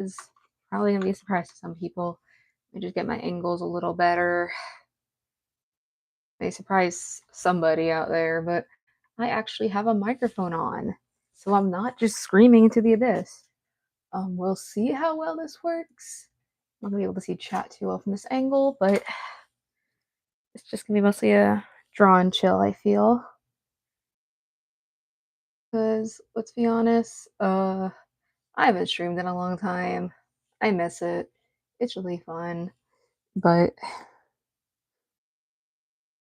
is probably gonna be a surprise to some people. Let me just get my angles a little better. May surprise somebody out there, but I actually have a microphone on, so I'm not just screaming into the abyss. We'll see how well this works. I'm not gonna be able to see chat too well from this angle, but it's just gonna be mostly a draw and chill, I feel. Because let's be honest, I haven't streamed in a long time. I miss it. It's really fun. But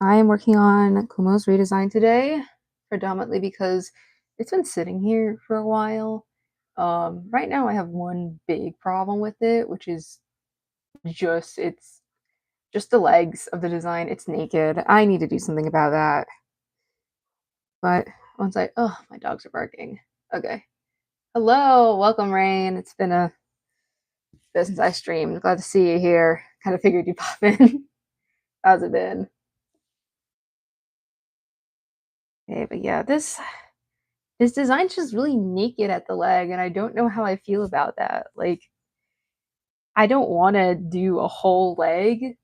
I am working on Kumo's redesign today, predominantly because it's been sitting here for a while. Right now I have one big problem with it, which is it's just the legs of the design. It's naked. I need to do something about that. But once oh, my dogs are barking. Okay. Hello, welcome, Rain. It's been a bit since I streamed. Glad to see you here. Kind of figured you'd pop in. How's it been? Okay, but yeah, this design's just really naked at the leg, and I don't know how I feel about that. Like, I don't want to do a whole leg,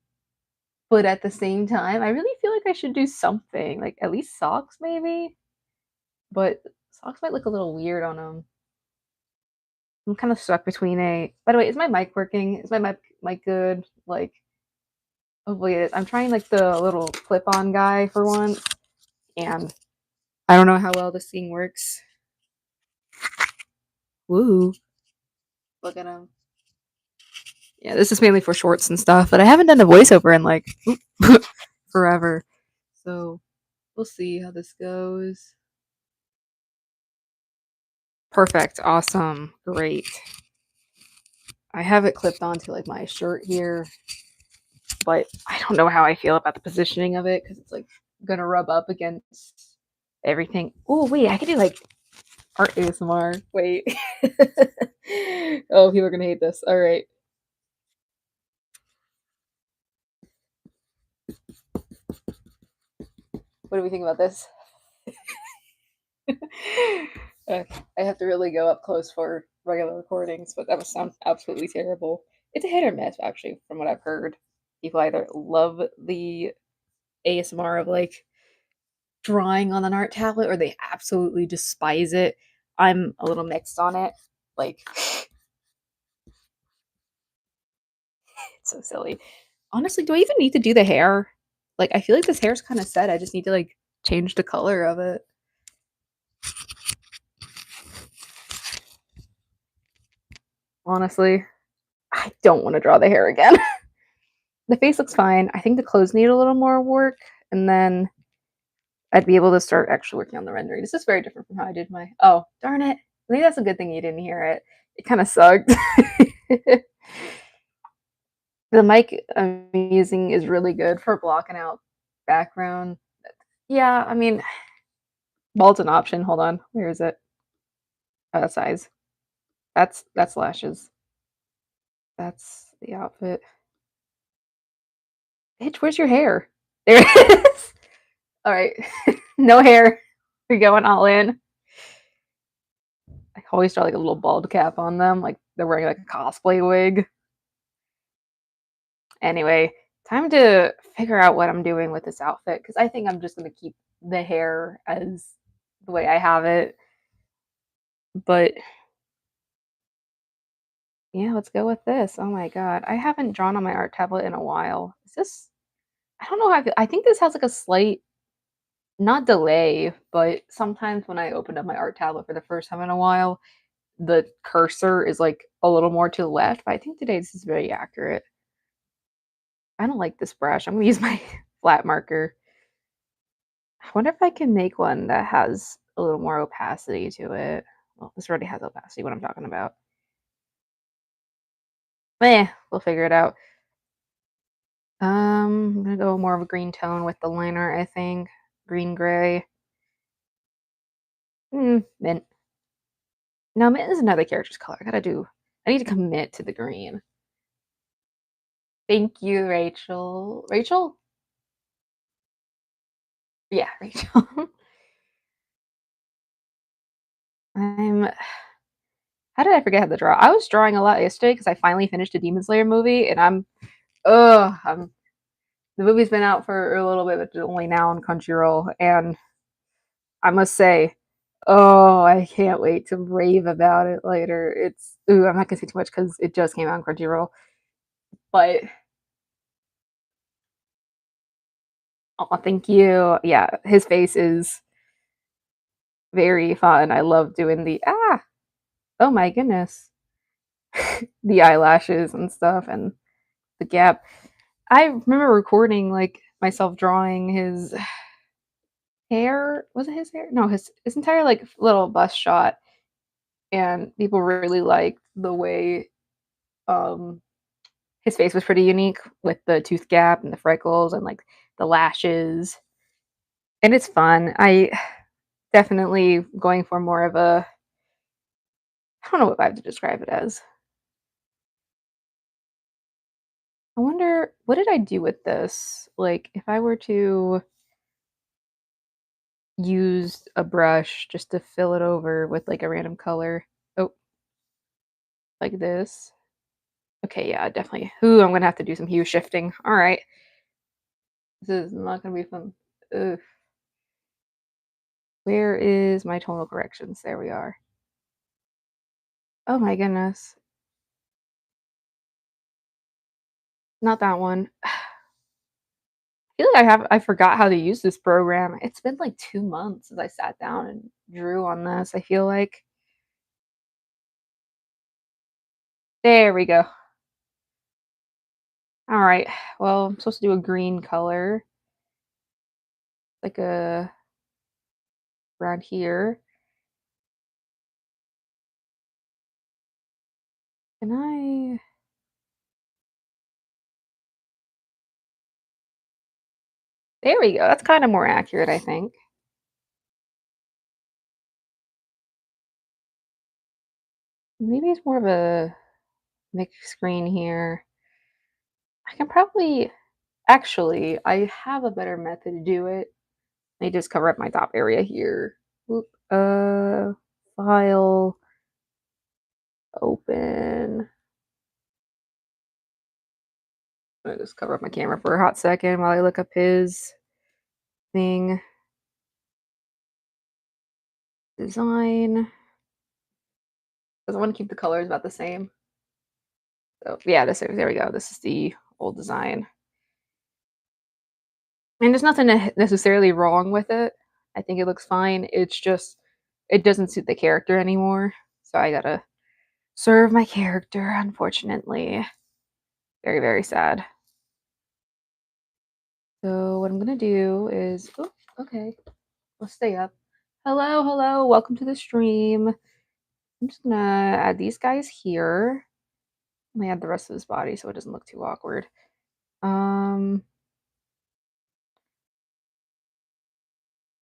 but at the same time, I really feel like I should do something, like at least socks maybe. But socks might look a little weird on them. I'm kind of stuck between a. By the way, is my mic working? Is my mic good? Like, hopefully it is. I'm trying like the little clip-on guy for once, and I don't know how well this thing works. Woo! Look at him. Yeah, this is mainly for shorts and stuff, but I haven't done a voiceover in like forever. So we'll see how this goes. Perfect. Awesome. Great. I have it clipped onto like my shirt here, but I don't know how I feel about the positioning of it because it's like gonna rub up against everything. Oh wait, I could do like art ASMR. Wait. Oh, people are gonna hate this. All right. What do we think about this? I have to really go up close for regular recordings, but that would sound absolutely terrible. It's a hit or miss, actually, from what I've heard. People either love the ASMR of like drawing on an art tablet or they absolutely despise it. I'm a little mixed on it. Like, it's so silly. Honestly, do I even need to do the hair? Like, I feel like this hair's kind of set. I just need to like change the color of it. Honestly, I don't want to draw the hair again. The face looks fine. I think the clothes need a little more work, and then I'd be able to start actually working on the rendering. This is very different from how I did my. Oh, darn it! I think that's a good thing you didn't hear it. It kind of sucked. The mic I'm using is really good for blocking out background. Yeah, I mean, bald's an option. Hold on, where is it? Oh, that size. That's lashes. That's the outfit. Bitch, where's your hair? There it is. All right, no hair. We're going all in. I always draw like a little bald cap on them, like they're wearing like a cosplay wig. Anyway, time to figure out what I'm doing with this outfit because I think I'm just gonna keep the hair as the way I have it. But yeah, let's go with this. Oh my god, I haven't drawn on my art tablet in a while. Is this? I don't know how I feel. I think this has like a slight, not delay, but sometimes when I opened up my art tablet for the first time in a while, the cursor is like a little more to the left. But I think today this is very accurate. I don't like this brush. I'm gonna use my flat marker. I wonder if I can make one that has a little more opacity to it. Well, this already has opacity, what I'm talking about. We'll figure it out. I'm gonna go more of a green tone with the liner, I think. Green gray. Mint. No, mint is another character's color. I need to commit to the green. Thank you, Rachel. Rachel? Yeah, Rachel. I'm How did I forget how to draw? I was drawing a lot yesterday because I finally finished a Demon Slayer movie, and I'm the movie's been out for a little bit, but it's only now on Crunchyroll, and I must say, oh, I can't wait to rave about it later. I'm not gonna say too much because it just came out on Crunchyroll, but oh, thank you. Yeah, his face is very fun. I love doing oh my goodness, the eyelashes and stuff, and the gap. I remember recording like myself drawing his hair. Was it his hair? No, his entire like little bust shot, and people really liked the way um his face was pretty unique with the tooth gap and the freckles and like the lashes. And it's fun. I definitely going for more of a I don't know what vibe to describe it as. I wonder what did I do with this? Like if I were to use a brush just to fill it over with like a random color. Oh, like this. Okay, yeah, definitely. Ooh, I'm gonna have to do some hue shifting. All right. This is not gonna be fun. Ugh. Where is my tonal corrections? There we are. Oh my goodness. Not that one. I feel like I forgot how to use this program. It's been like 2 months since I sat down and drew on this, I feel like. There we go. All right. Well, I'm supposed to do a green color, like a around here. Can I There we go. That's kind of more accurate, I think. Maybe it's more of a mixed screen here. I can probably actually, I have a better method to do it. Let me just cover up my top area here. Oop, file, open. I just cover up my camera for a hot second while I look up his thing. Design. Because I want to keep the colors about the same. So yeah, there we go. This is the old design. And there's nothing necessarily wrong with it. I think it looks fine. It's just it doesn't suit the character anymore. So I gotta serve my character, unfortunately. Very, very sad. So what I'm gonna do is oh, okay, let's stay up. Hello, hello, welcome to the stream. I'm just gonna add these guys here. Let me add the rest of his body so it doesn't look too awkward. Um,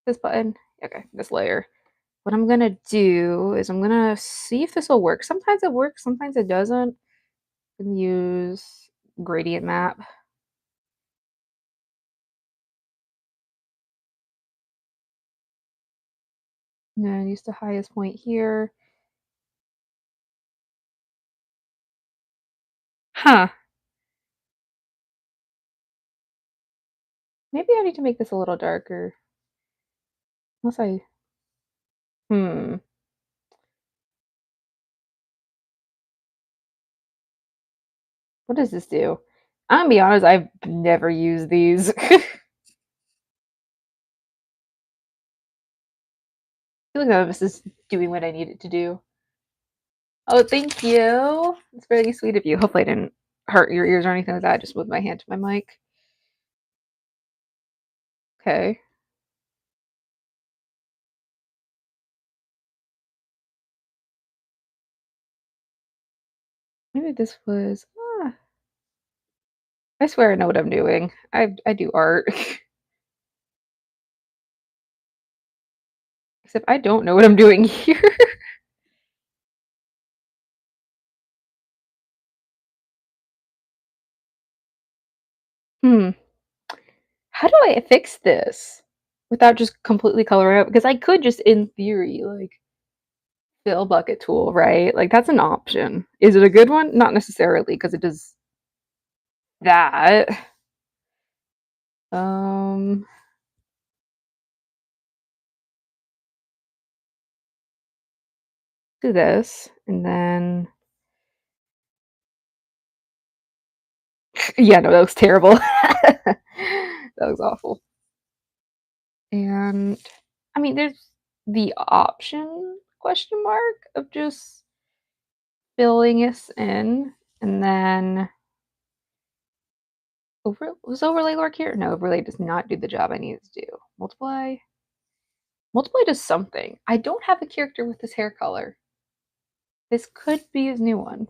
this button. Okay, this layer. What I'm gonna do is I'm gonna see if this will work. Sometimes it works, sometimes it doesn't. I'm gonna use gradient map. And then use the highest point here. Huh. Maybe I need to make this a little darker. Unless hmm. What does this do? I'm gonna be honest, I've never used these. I feel like none of this is doing what I need it to do. Oh, thank you. It's really sweet of you. Hopefully I didn't hurt your ears or anything like that. I just moved my hand to my mic. Okay. Maybe this was I swear I know what I'm doing. I do art. Except I don't know what I'm doing here. Hmm. How do I fix this without just completely coloring out? Because I could just in theory, like, Fill bucket tool, right? Like that's an option. Is it a good one? Not necessarily, because it does that. Um, do this, and then yeah, no, that was terrible. That was awful. And I mean, there's the option question mark of just filling this in, and then was overlay work here? No, overlay does not do the job I need it to do. Multiply. Multiply does something. I don't have a character with this hair color. This could be his new one.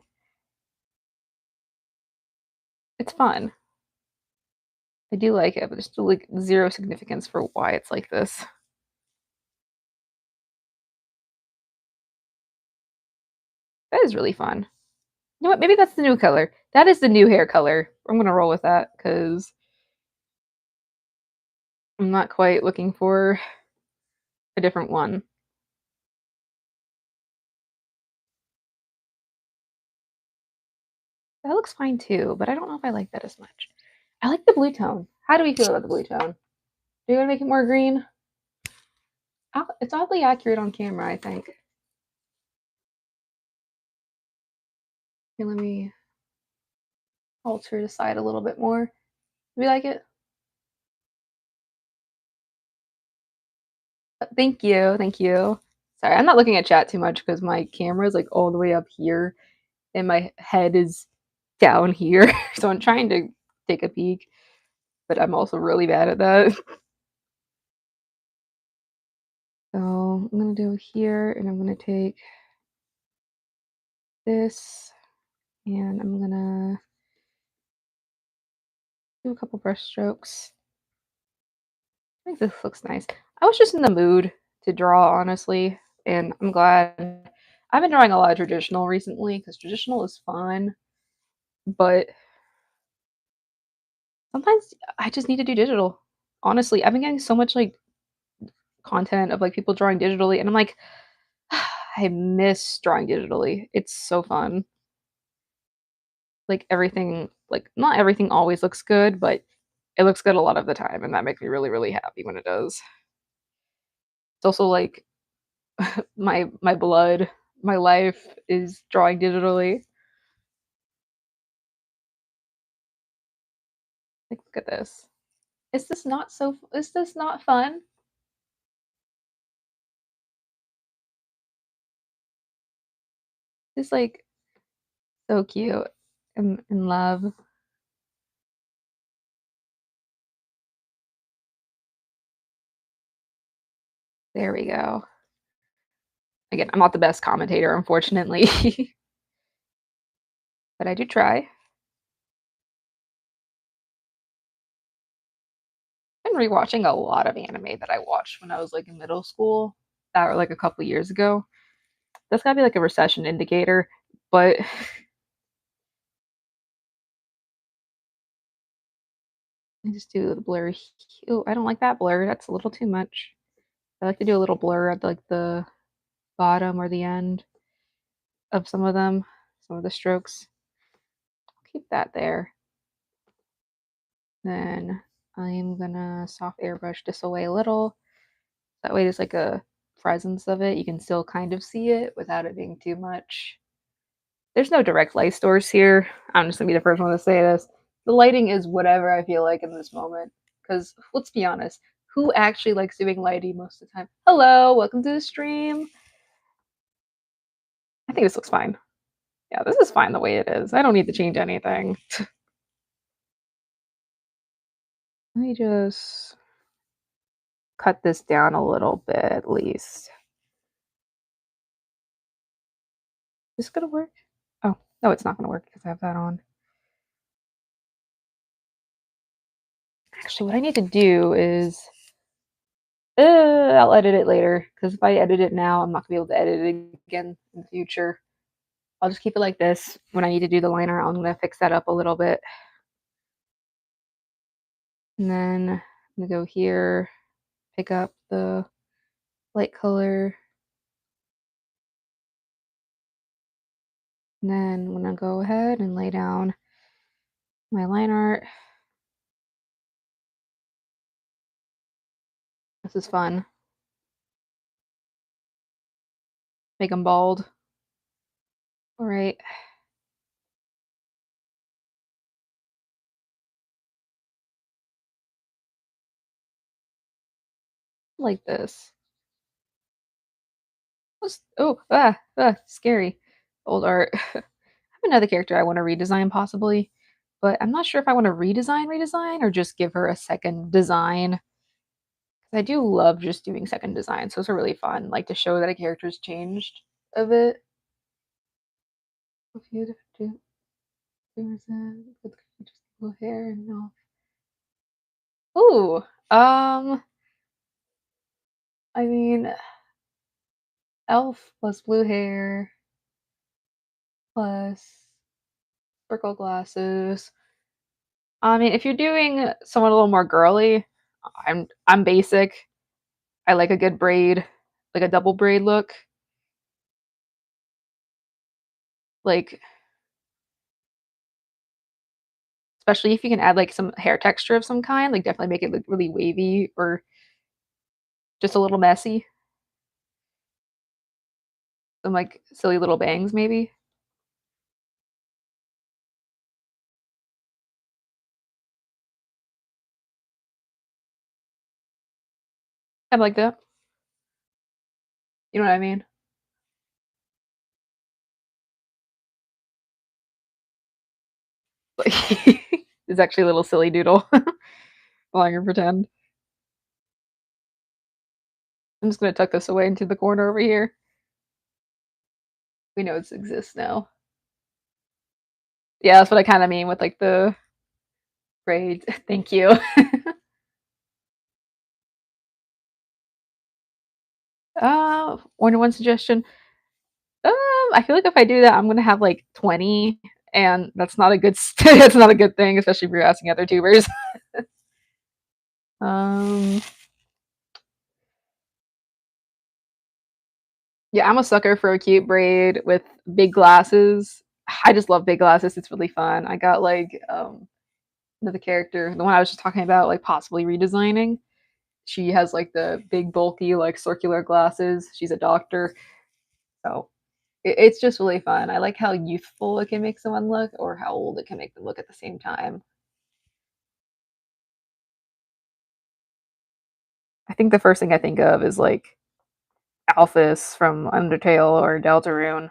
It's fun. I do like it, but there's still like zero significance for why it's like this. That is really fun. You know what? Maybe that's the new color. That is the new hair color. I'm gonna roll with that because I'm not quite looking for a different one. That looks fine too, but I don't know if I like that as much. I like the blue tone. How do we feel about the blue tone? Do you want to make it more green? It's oddly accurate on camera, I think. Okay, let me alter the side a little bit more. Do we like it? Thank you, thank you. Sorry, I'm not looking at chat too much because my camera is like all the way up here and my head is down here. So I'm trying to take a peek, but I'm also really bad at that. So I'm gonna do here and I'm gonna take this and I'm gonna do a couple brush strokes. I think this looks nice. I was just in the mood to draw, honestly, and I'm glad. I've been drawing a lot of traditional recently because traditional is fun, but sometimes I just need to do digital. Honestly, I've been getting so much like content of like people drawing digitally, and I'm like, I miss drawing digitally. It's so fun. Like everything, like not everything always looks good, but it looks good a lot of the time, and that makes me really, really happy when it does. It's also like my blood, my life is drawing digitally. Like, look at this. Is this not fun? It's like so cute. I'm in love. There we go. Again, I'm not the best commentator, unfortunately, but I do try. I've been rewatching a lot of anime that I watched when I was like in middle school, that were like a couple years ago. That's gotta be like a recession indicator, but I just do the blur. Oh, I don't like that blur. That's a little too much. I like to do a little blur at like the bottom or the end of some of the strokes. Keep that there. Then I'm gonna soft airbrush this away a little. That way there's like a presence of it. You can still kind of see it without it being too much. There's no direct light source here. I'm just gonna be the first one to say this. The lighting is whatever I feel like in this moment. Because let's be honest, who actually likes doing lighting most of the time? Hello, welcome to the stream. I think this looks fine. Yeah, this is fine the way it is. I don't need to change anything. Let me just cut this down a little bit at least. Is this gonna work? Oh, no, it's not gonna work because I have that on. Actually, what I need to do is I'll edit it later because if I edit it now, I'm not gonna be able to edit it again in the future. I'll just keep it like this. When I need to do the liner, I'm gonna fix that up a little bit. And then I'm gonna go here, pick up the light color, And then I'm gonna go ahead and lay down my line art. This is fun. Make them bald. All right, like this. Scary. Old art. I have another character I want to redesign possibly, but I'm not sure if I want to redesign or just give her a second design. I do love just doing second designs. Those are really fun, like to show that a character's changed a bit. If you do, there's just blue hair and no. Ooh, I mean, elf plus blue hair plus sparkle glasses. I mean, if you're doing someone a little more girly, I'm basic. I like a good braid, like a double braid look. Like, especially if you can add like some hair texture of some kind, like definitely make it look really wavy or just a little messy. Some like silly little bangs, maybe. I like that. You know what I mean? Like, it's actually a little silly doodle. While I can pretend. I'm just gonna tuck this away into the corner over here. We know it exists now. Yeah, that's what I kind of mean with like the braid. Thank you. One suggestion. I feel like if I do that, I'm gonna have like 20, and that's not a good. That's not a good thing, especially if you're asking other tubers. um, yeah, I'm a sucker for a cute braid with big glasses. I just love big glasses. It's really fun. I got like another character, the one I was just talking about, like possibly redesigning. She has like the big bulky like circular glasses. She's a doctor, so it's just really fun. I like how youthful it can make someone look, or how old it can make them look at the same time. I think the first thing I think of is like Alphys from Undertale or Deltarune.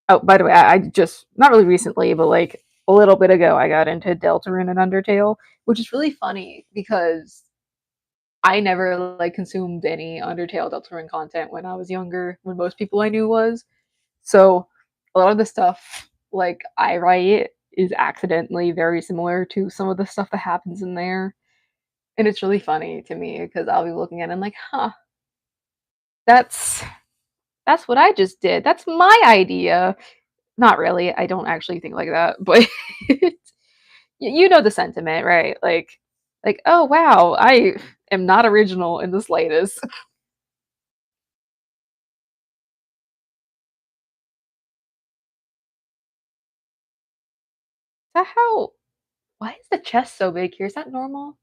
Oh, by the way, I just not really recently, but like a little bit ago, I got into Deltarune and Undertale, which is really funny because I never like consumed any Undertale Deltarune content when I was younger, when most people I knew was. So a lot of the stuff like I write is accidentally very similar to some of the stuff that happens in there. And it's really funny to me because I'll be looking at it and like, huh, that's that's what I just did. That's my idea. Not really. I don't actually think like that, but you know the sentiment, right? Like, oh wow, I am not original in the slightest. Is that how? Why is the chest so big here? Is that normal?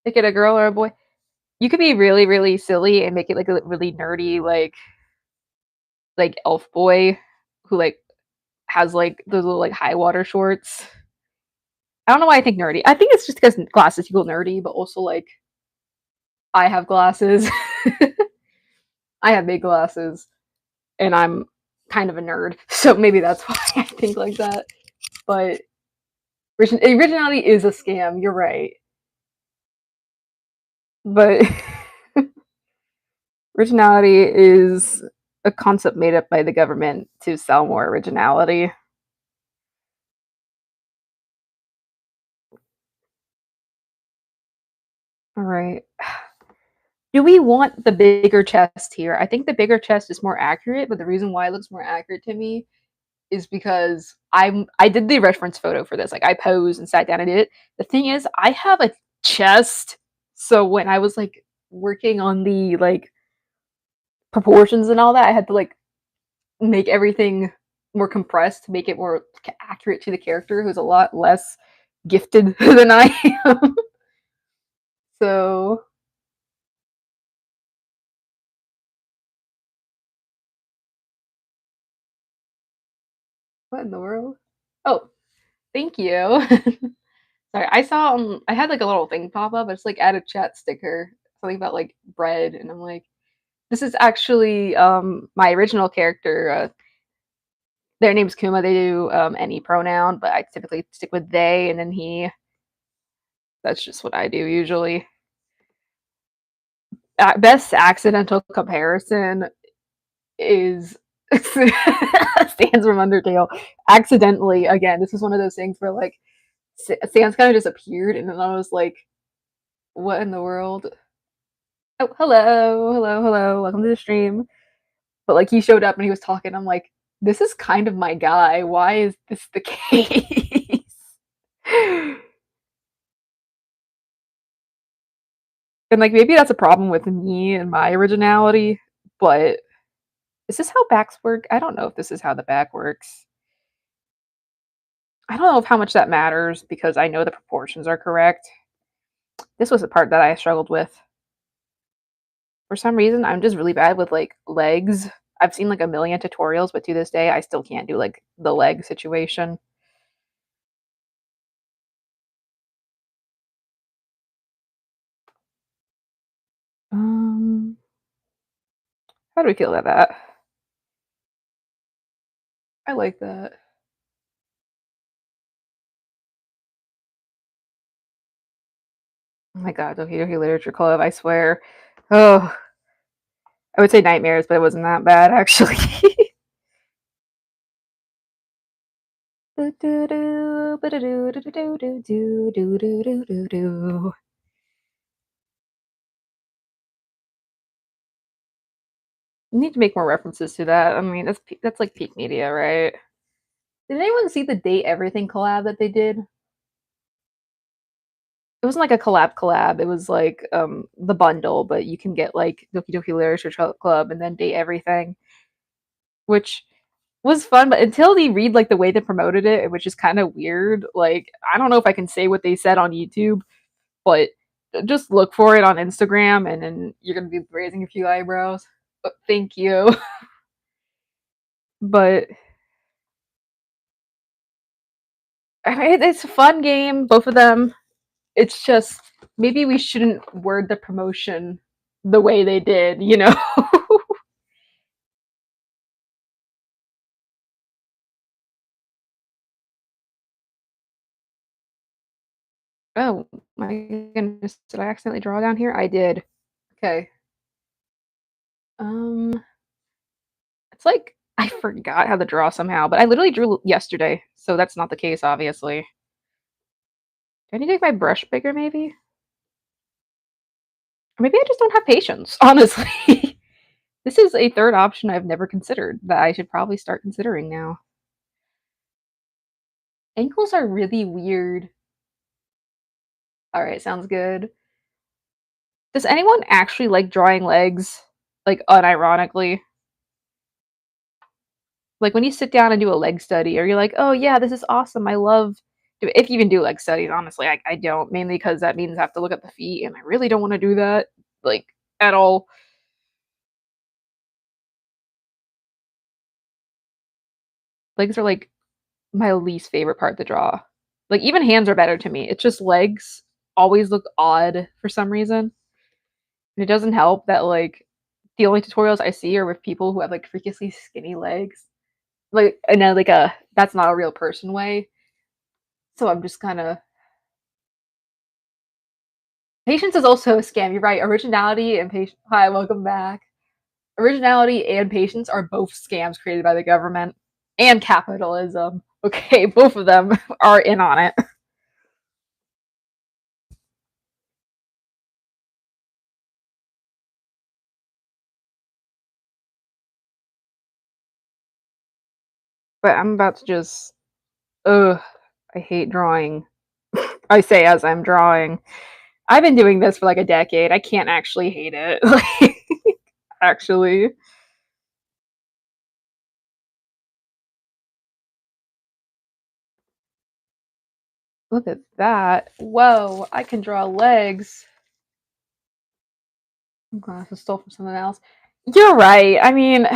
Make it a girl or a boy? You could be really, really silly and make it like a really nerdy, like elf boy who like has like those little like high water shorts. I don't know why I think nerdy. I think it's just because glasses equal nerdy, but also like I have glasses. I have big glasses, and I'm kind of a nerd, so maybe that's why I think like that. But originality is a scam. You're right, but originality is a concept made up by the government to sell more originality. All right. Do we want the bigger chest here? I think the bigger chest is more accurate, but the reason why it looks more accurate to me is because I did the reference photo for this. Like I posed and sat down and did it. The thing is, I have a chest, so when I was like working on the like proportions and all that. I had to like make everything more compressed to make it more accurate to the character who's a lot less gifted than I am. So, what in the world? Oh, thank you. Sorry, I saw I had like a little thing pop up. It's like add a chat sticker, something about like bread, and I'm like, this is actually my original character. Their name's Kuma. They do any pronoun, but I typically stick with they and then he. That's just what I do usually. Best accidental comparison is stands from Undertale. Accidentally, again, this is one of those things where like Sans kind of just appeared, and then I was like, "What in the world?" Oh, hello, hello, hello, welcome to the stream. But like he showed up and he was talking. I'm like, this is kind of my guy. Why is this the case? And like maybe that's a problem with me and my originality, but is this how backs work? I don't know if this is how the back works. I don't know if how much that matters because I know the proportions are correct. This was the part that I struggled with. For some reason, I'm just really bad with like legs. I've seen like a million tutorials, but to this day, I still can't do like the leg situation. Um, how do we feel about that? I like that. Oh my god, Doki Doki Literature Club, I swear. Oh, I would say nightmares, but it wasn't that bad actually. Need to make more references to that. I mean, that's like peak media, right? Did anyone see the Date Everything collab that they did? It wasn't like a collab. It was like the bundle, but you can get like Doki Doki Literature Club and then Date Everything, which was fun. But until they read like the way they promoted it, which is kind of weird. Like I don't know if I can say what they said on YouTube, but just look for it on Instagram, and then you're gonna be raising a few eyebrows. But thank you. But it's a fun game, both of them. It's just maybe we shouldn't word the promotion the way they did, you know? Oh my goodness, did I accidentally draw down here? I did. Okay. Um, it's like I forgot how to draw somehow, but I literally drew yesterday, so that's not the case, obviously. Do I need to make my brush bigger, maybe? Or maybe I just don't have patience, honestly. This is a third option I've never considered that I should probably start considering now. Ankles are really weird. All right, sounds good. Does anyone actually like drawing legs? Like unironically? Like when you sit down and do a leg study, or you're like, oh yeah, this is awesome. I love if you even do leg studies, honestly, I don't, mainly because that means I have to look at the feet and I really don't want to do that. Like at all. Legs are like my least favorite part to draw. Like even hands are better to me. It's just legs always look odd for some reason. And it doesn't help that like the only tutorials I see are with people who have like freakishly skinny legs. Like and then like a that's not a real person way. So I'm just kind of patience is also a scam. You're right. Originality and patience. Hi, welcome back. Originality and patience are both scams created by the government and capitalism. Okay, both of them are in on it. But I'm about to just. Ugh, I hate drawing. I say as I'm drawing. I've been doing this for like a decade. I can't actually hate it. Actually. Look at that. Whoa, I can draw legs. Glasses stole from someone else. You're right. I mean,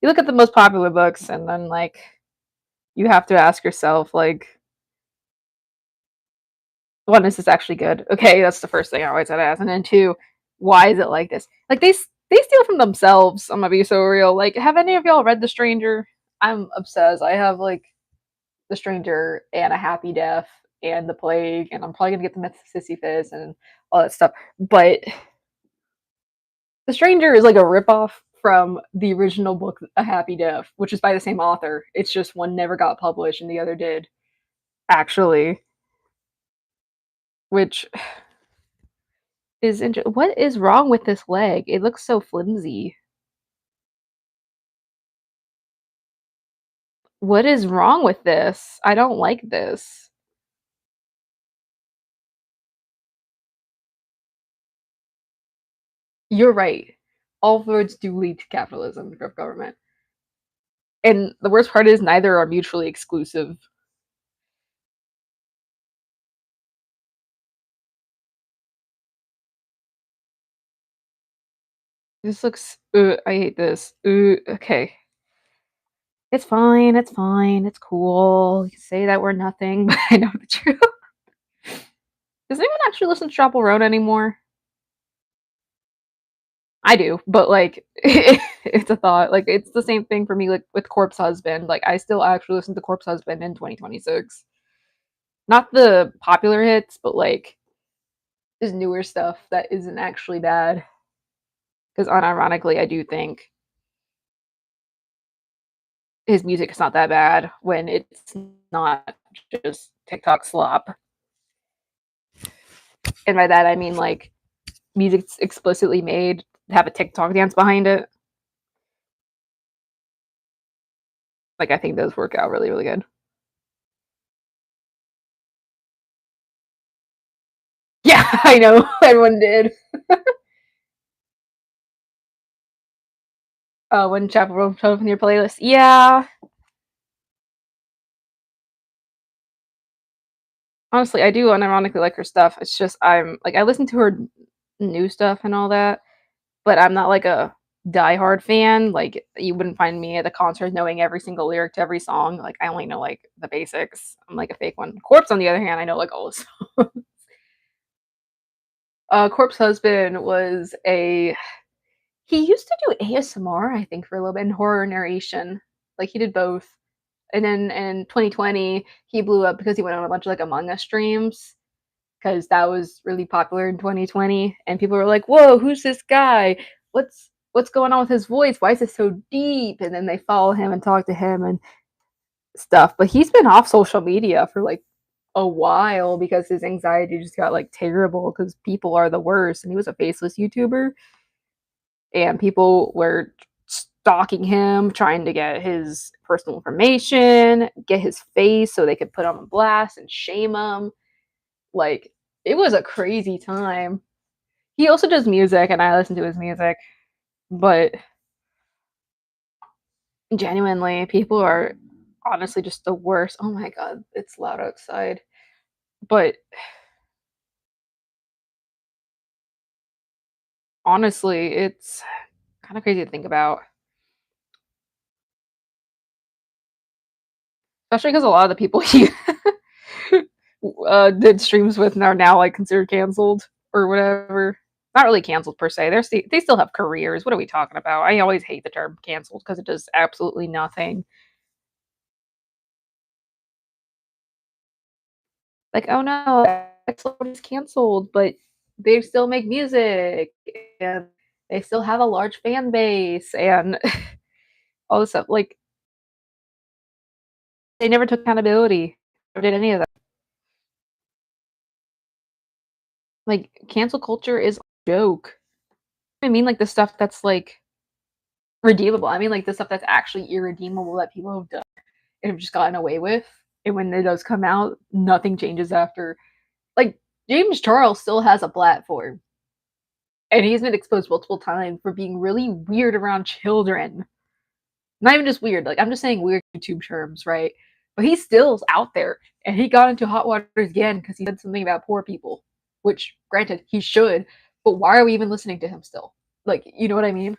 you look at the most popular books and then like you have to ask yourself like one, is this actually good? Okay, that's the first thing I always gotta ask. And then two, why is it like this? Like they steal from themselves. I'm gonna be so real. Like, have any of y'all read The Stranger? I'm obsessed. I have like The Stranger and A Happy Death and The Plague, and I'm probably gonna get the Myth of Sisyphus and all that stuff. But The Stranger is like a ripoff from the original book A Happy Death, which is by the same author. It's just one never got published and the other did. Actually, which is what is wrong with this leg? It looks so flimsy. What is wrong with this? I don't like this. You're right. All roads do lead to capitalism, government. And the worst part is neither are mutually exclusive. This looks I hate this. Okay. It's fine, it's fine, it's cool. You can say that we're nothing, but I know the truth. Does anyone actually listen to Chappell Roan anymore? I do, but like it's a thought. Like it's the same thing for me like with Corpse Husband. Like I still actually listen to Corpse Husband in 2026. Not the popular hits, but like his newer stuff that isn't actually bad. Because unironically, I do think his music is not that bad when it's not just TikTok slop. And by that I mean like music's explicitly made to have a TikTok dance behind it. Like I think those work out really, really good. Yeah, I know. Everyone did. When Chapel Road showed up in your playlist. Yeah. Honestly, I do unironically like her stuff. It's just I'm like I listen to her new stuff and all that, but I'm not like a diehard fan. Like you wouldn't find me at the concert knowing every single lyric to every song. Like I only know like the basics. I'm like a fake one. Corpse, on the other hand, I know like all this. Corpse Husband was a he used to do ASMR, I think, for a little bit, and horror narration. Like he did both. And then in 2020, he blew up because he went on a bunch of like Among Us streams because that was really popular in 2020, and people were like, "Whoa, who's this guy? What's going on with his voice? Why is it so deep?" And then they follow him and talk to him and stuff. But he's been off social media for like a while because his anxiety just got like terrible because people are the worst, and he was a faceless YouTuber, and people were stalking him, trying to get his personal information, get his face so they could put him on blast and shame him. Like, it was a crazy time. He also does music, and I listen to his music, but genuinely, people are honestly just the worst. Oh my god, it's loud outside. But honestly, it's kind of crazy to think about, especially because a lot of the people he did streams with are now like considered canceled or whatever. Not really canceled per se. They still have careers. What are we talking about? I always hate the term canceled because it does absolutely nothing. Like, oh no, X-Lord is canceled, but they still make music and they still have a large fan base and all this stuff. Like, they never took accountability or did any of that. Like, cancel culture is a joke. I mean, like the stuff that's like redeemable. I mean, like the stuff that's actually irredeemable that people have done and have just gotten away with. And when it does come out, nothing changes after. Like James Charles still has a platform, and he's been exposed multiple times for being really weird around children. Not even just weird, like, I'm just saying weird YouTube terms, right? But he's still out there, and he got into hot waters again because he said something about poor people, which, granted, he should, but why are we even listening to him still? Like, you know what I mean?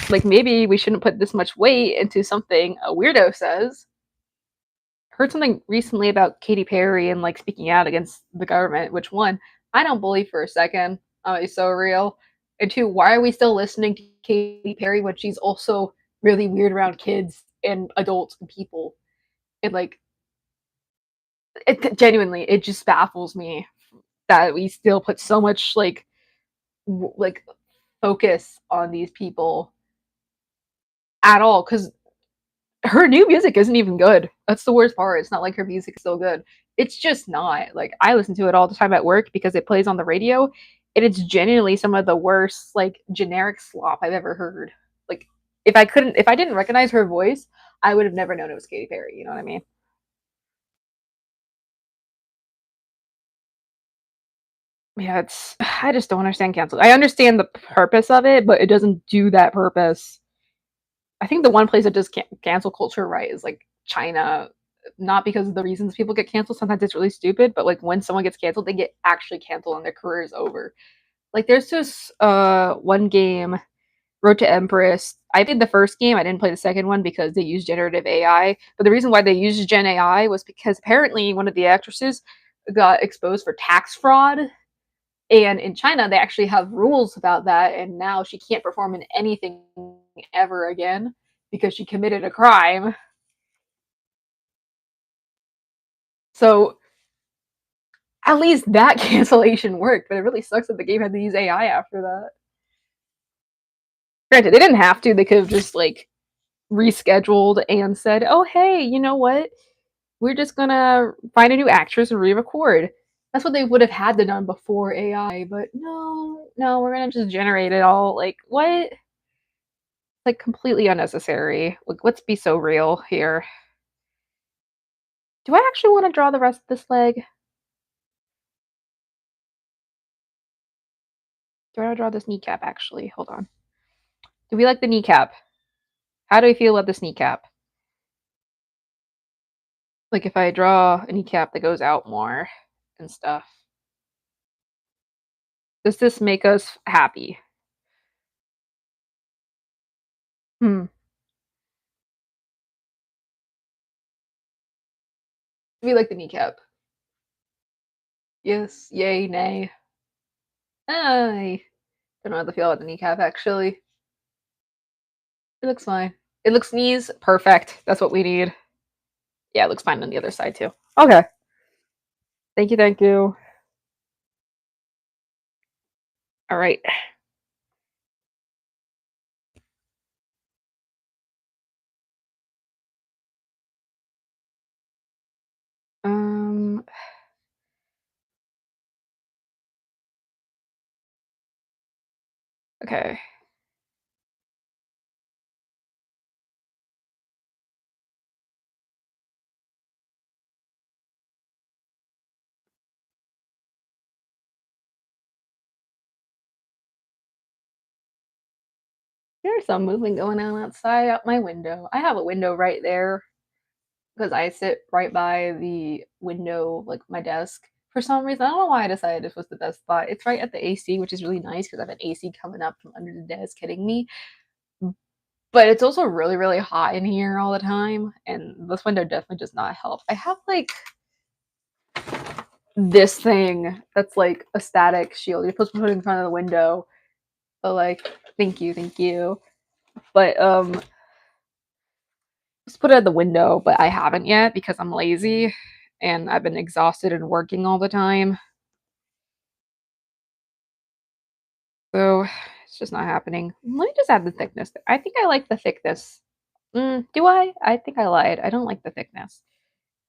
Like, maybe we shouldn't put this much weight into something a weirdo says. Heard something recently about Katy Perry and like speaking out against the government, which one, I don't believe for a second. It's so real. And two, why are we still listening to Katy Perry when she's also really weird around kids and adults and people? And like, it genuinely, it just baffles me that we still put so much like focus on these people at all. Because her new music isn't even good. That's the worst part. It's not like her music is so good. It's just not. Like I listen to it all the time at work because it plays on the radio, and it's genuinely some of the worst like generic slop I've ever heard. Like if I didn't recognize her voice, I would have never known it was Katy Perry. You know what I mean? Yeah, it's I just don't understand cancel. I understand the purpose of it, but it doesn't do that purpose. I think the one place that does cancel culture right is like China. Not because of the reasons people get canceled. Sometimes it's really stupid, but like when someone gets canceled, they get actually canceled and their career is over. Like there's this one game, Road to Empress. I played the first game. I didn't play the second one because they used generative AI. But the reason why they used Gen AI was because apparently one of the actresses got exposed for tax fraud. And in China, they actually have rules about that. And now she can't perform in anything ever again because she committed a crime. So at least that cancellation worked, but it really sucks that the game had to use AI after that. Granted, they didn't have to. They could have just like rescheduled and said, "Oh, hey, you know what? We're just gonna find a new actress and re-record." That's what they would have had to done before AI, but no, no, we're gonna just generate it all. Like what? Like completely unnecessary. Like let's be so real here. Do I actually want to draw the rest of this leg? Do I want to draw this kneecap? Actually, hold on. Do we like the kneecap? How do we feel about this kneecap? Like if I draw a kneecap that goes out more and stuff. Does this make us happy? Hmm. We like the kneecap. Yes, yay, nay. I don't know how to feel about the kneecap actually. It looks fine. It looks knees perfect. That's what we need. Yeah, it looks fine on the other side too. Okay. Thank you, thank you. All right. Um okay. There's some movement going on outside out my window. I have a window right there because I sit right by the window, like my desk. For some reason, I don't know why I decided this was the best spot. It's right at the AC, which is really nice because I have an AC coming up from under the desk hitting me. But it's also really, really hot in here all the time, and this window definitely does not help. I have like this thing that's like a static shield. You're supposed to put it in front of the window, but like, thank you, thank you. But just put it at the window, but I haven't yet because I'm lazy and I've been exhausted and working all the time. So it's just not happening. Let me just add the thickness. I think I like the thickness. Do I? I think I lied. I don't like the thickness.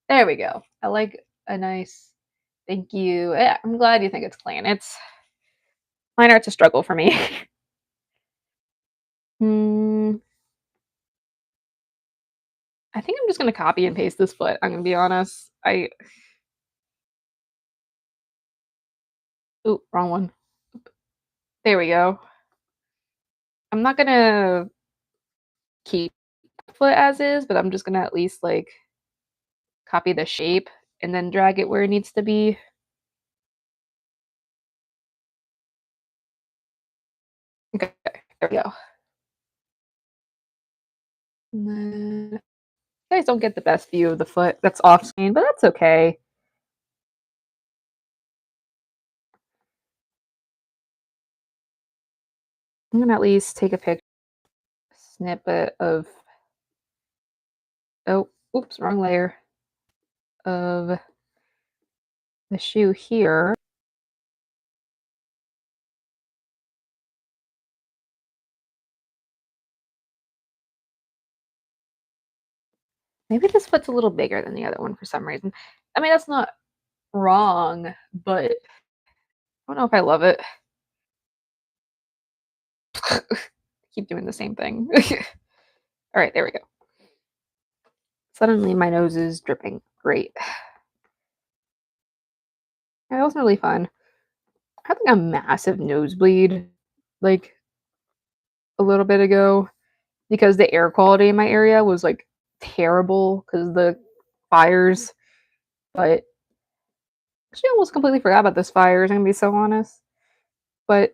There we go. I like a nice. Thank you. Yeah, I'm glad you think it's clean. It's fine art's a struggle for me. Hmm. I think I'm just gonna copy and paste this foot. I'm gonna be honest. I Ooh, wrong one. There we go. I'm not gonna keep the foot as is, but I'm just gonna at least like copy the shape and then drag it where it needs to be. Okay, there we go. And then you guys don't get the best view of the foot that's off screen, but that's okay. I'm gonna at least take a snippet of oh, oops, wrong layer of the shoe here. Maybe this foot's a little bigger than the other one for some reason. I mean, that's not wrong, but I don't know if I love it. Keep doing the same thing. All right, there we go. Suddenly my nose is dripping. Great. Yeah, that was really fun. I had like a massive nosebleed like a little bit ago because the air quality in my area was like terrible because of the fires. But actually, I almost completely forgot about this fires. I'm gonna be so honest. But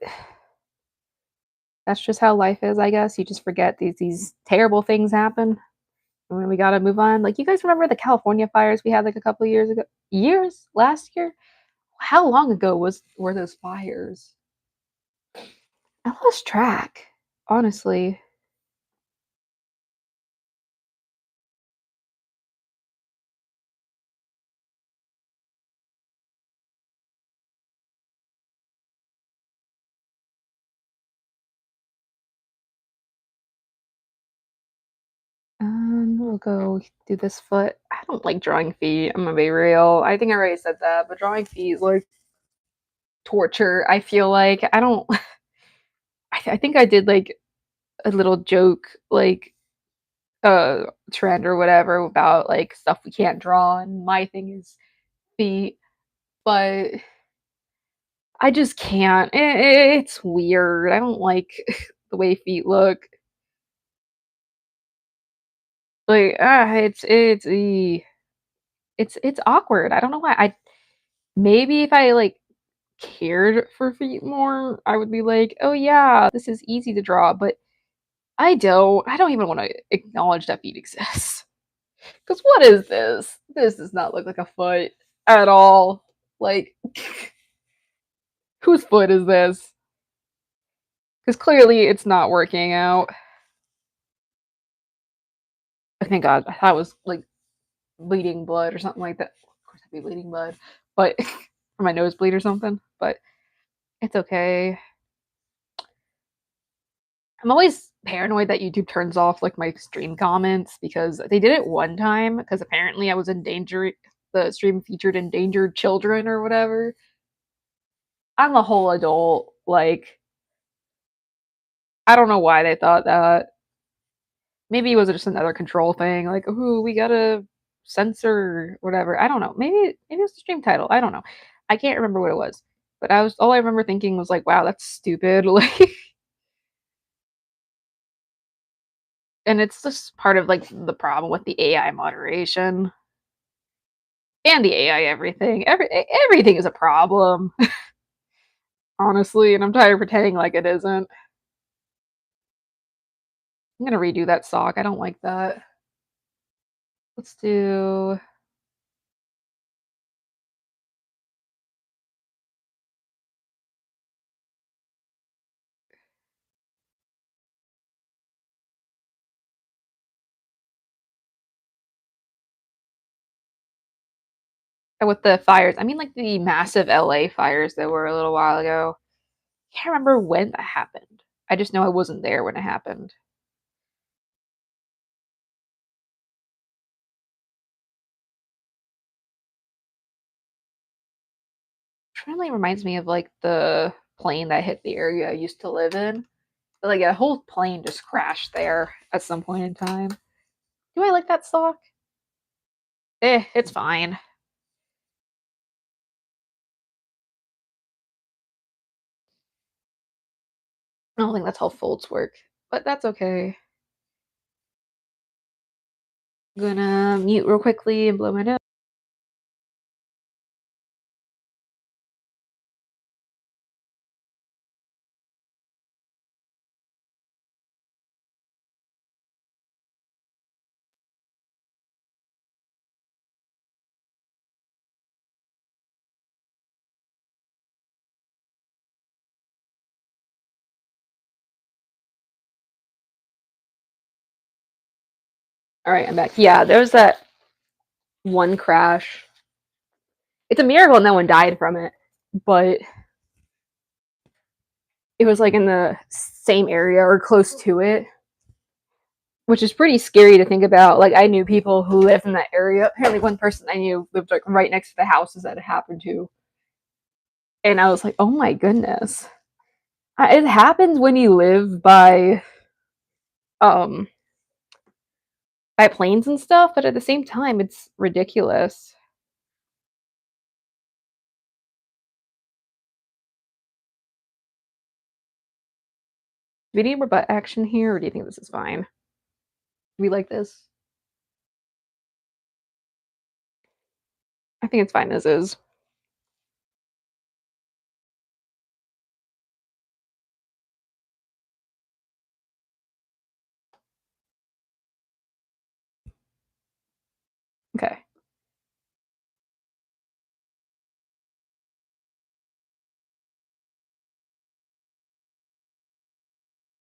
that's just how life is, I guess. You just forget these terrible things happen, and then we gotta move on. Like you guys remember the California fires we had like a couple of years ago? Years last year? How long ago were those fires? I lost track, honestly. We'll go do this foot. I don't like drawing feet. I'm gonna be real. I think I already said that, but drawing feet is like torture. I feel like I don't. I think I did like a little joke, like trend or whatever about like stuff we can't draw, and my thing is feet. But I just can't. It's weird. I don't like the way feet look. Like it's awkward. I don't know why. I maybe if I like cared for feet more, I would be like, "Oh yeah, this is easy to draw." But I don't. I don't even want to acknowledge that feet exist. Because what is this? This does not look like a foot at all. Like, whose foot is this? Because clearly it's not working out. Oh, thank God. I thought it was like bleeding blood or something like that. Of course, I'd be bleeding blood, but from my nosebleed or something. But it's okay. I'm always paranoid that YouTube turns off like my stream comments because they did it one time because apparently I was endangering the stream featured endangered children or whatever. I'm a whole adult. Like, I don't know why they thought that. Maybe it was just another control thing, like, "Ooh, we gotta censor whatever." I don't know. Maybe it's the stream title. I don't know. I can't remember what it was. But I was all I remember thinking was like, "Wow, that's stupid." Like, and it's just part of like the problem with the AI moderation and the AI everything. Everything is a problem, honestly, and I'm tired of pretending like it isn't. I'm gonna redo that sock. I don't like that. Let's do with the fires. I mean, like the massive LA fires that were a little while ago. Can't remember when that happened. I just know I wasn't there when it happened. Really reminds me of like the plane that hit the area I used to live in. But, like a whole plane just crashed there at some point in time. Do I like that sock? It's fine. I don't think that's how folds work, but that's okay. I'm gonna mute real quickly and blow my nose. All right, I'm back. Yeah, there was that one crash. It's a miracle no one died from it, but it was like in the same area or close to it, which is pretty scary to think about. Like I knew people who lived in that area. Apparently, one person I knew lived like right next to the houses that it happened to, and I was like, "Oh my goodness!" It happens when you live um by planes and stuff, but at the same time, it's ridiculous. Do we need more butt action here, or do you think this is fine? Do we like this? I think it's fine as is. Okay.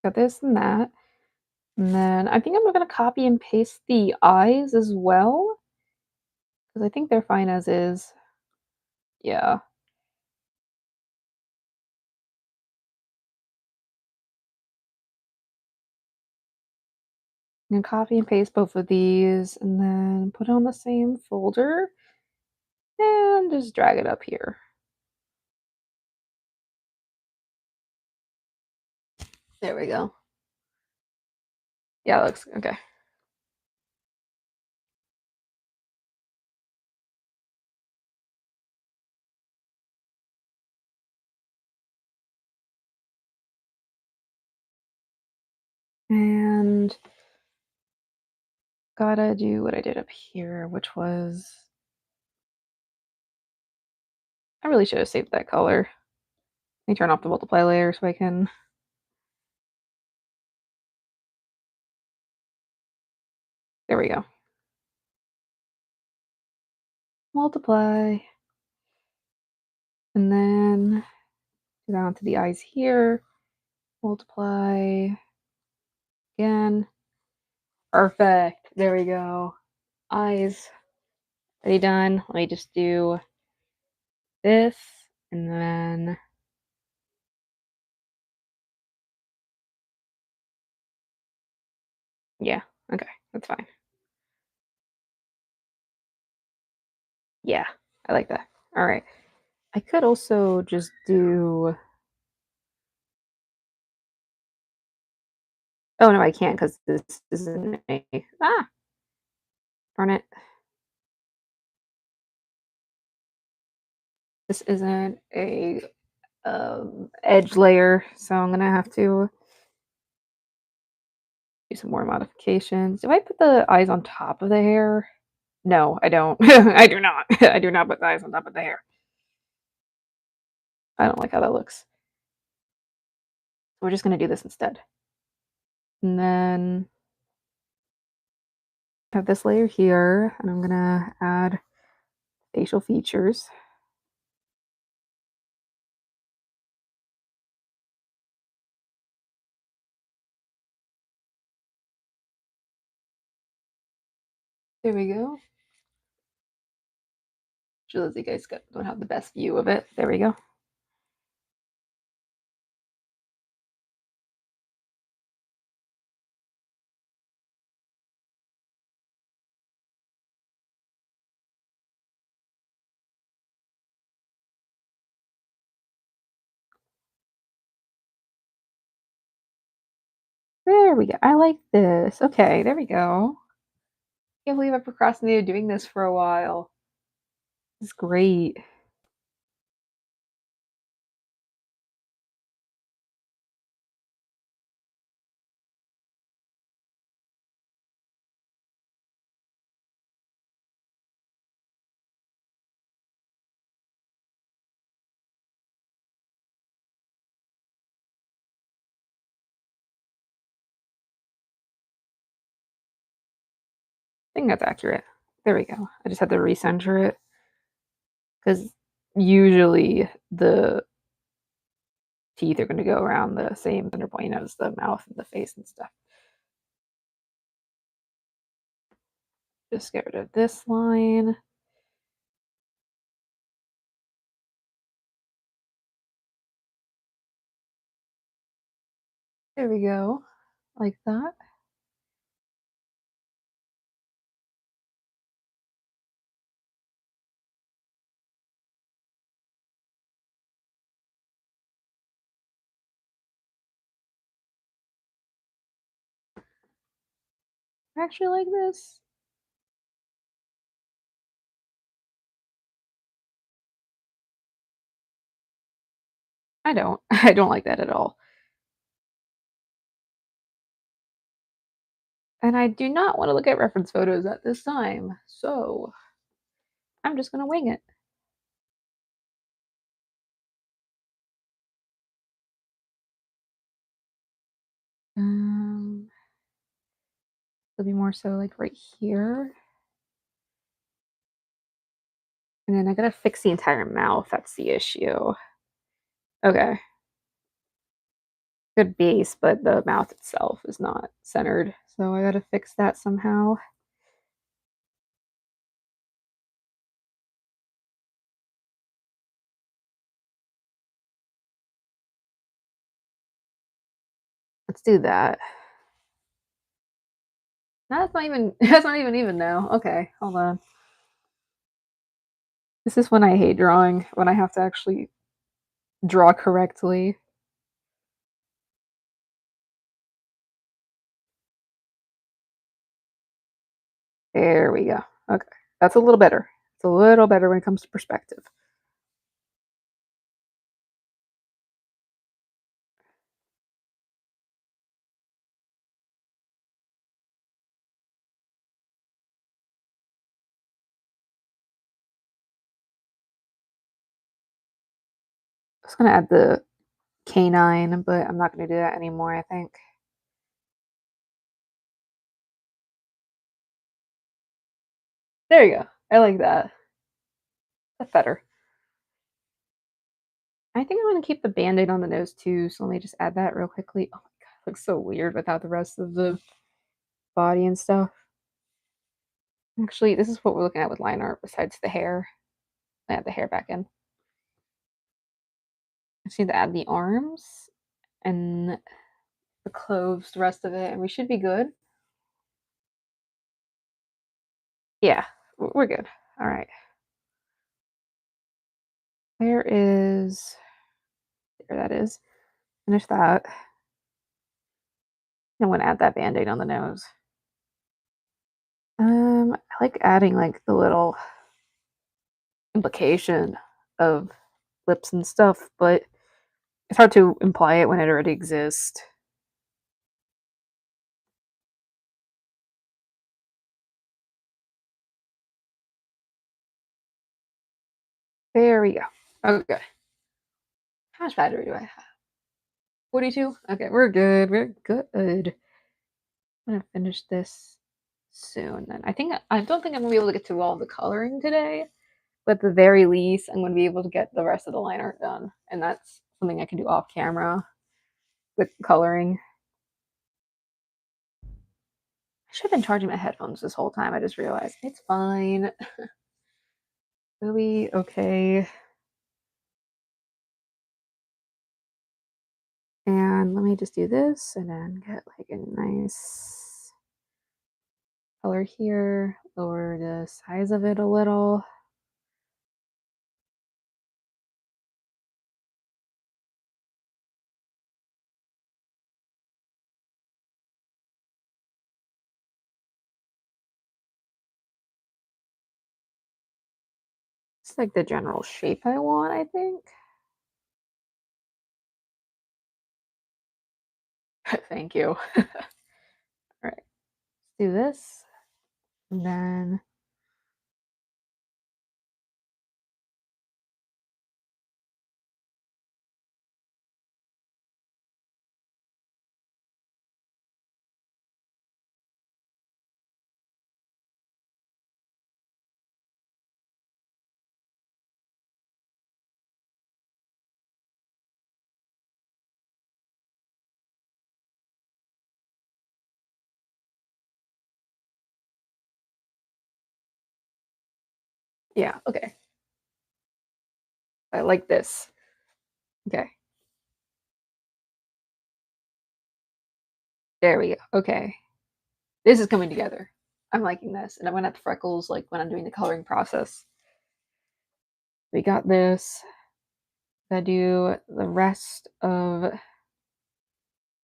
Got this and that. And then I think I'm gonna copy and paste the eyes as well, because I think they're fine as is. Yeah. I'm gonna copy and paste both of these and then put it on the same folder and just drag it up here. There we go. Yeah, it looks okay. And gotta do what I did up here, which was I really should have saved that color. Let me turn off the multiply layer so I can. There we go. Multiply. And then go down to the eyes here. Multiply again. Perfect. There we go. Eyes. Already done. Let me just do this and then yeah. Okay, that's fine. Yeah, I like that. All right. I could also just do. Oh no, I can't because this isn't a. Ah, darn it. This isn't a edge layer, so I'm gonna have to do some more modifications. Do I put the eyes on top of the hair? No, I don't. I do not. I do not put the eyes on top of the hair. I don't like how that looks. We're just gonna do this instead. And then have this layer here, and I'm gonna add facial features. There we go. Sure that you guys don't have the best view of it. There we go. There we go. I like this. Okay, there we go. Can't believe I procrastinated doing this for a while. It's great. think that's accurate. There we go. I just had to recenter it because usually the teeth are going to go around the same center point as the mouth and the face and stuff. Just get rid of this line. There we go, like that. I actually like this. I don't. I don't like that at all. And I do not want to look at reference photos at this time, so I'm just going to wing it. It'll be more so like right here. And then I gotta fix the entire mouth. That's the issue. Okay. Good base, but the mouth itself is not centered. So I gotta fix that somehow. Let's do that. No, that's not even that's not even now. Okay, hold on. This is when I hate drawing, when I have to actually draw correctly. There we go. Okay. That's a little better. It's a little better when it comes to perspective. I was gonna add the canine, but I'm not gonna do that anymore, I think. There you go. I like that. That's better. I think I'm gonna keep the Band-Aid on the nose too, so let me just add that real quickly. Oh my god, it looks so weird without the rest of the body and stuff. Actually, this is what we're looking at with line art besides the hair. Add the hair back in. I just need to add the arms and the clothes, the rest of it, and we should be good. Yeah, we're good. All right. Where is there that is. Finish that. I want to add that Band-Aid on the nose. I like adding like the little implication of lips and stuff, but it's hard to imply it when it already exists. There we go. Okay. How much battery do I have? 42? Okay, we're good. We're good. I'm gonna finish this soon then. I don't think I'm gonna be able to get to all the coloring today, but at the very least, I'm gonna be able to get the rest of the line art done. And that's something I can do off camera with coloring. I should have been charging my headphones this whole time. I just realized it's fine. We'll be okay. And let me just do this and then get like a nice color here, lower the size of it a little. It's like the general shape I want, I think. Thank you. All right, let's do this. And then Yeah, okay. I like this. Okay. There we go. Okay. This is coming together. I'm liking this. And I went at the freckles like when I'm doing the coloring process. We got this. I do the rest of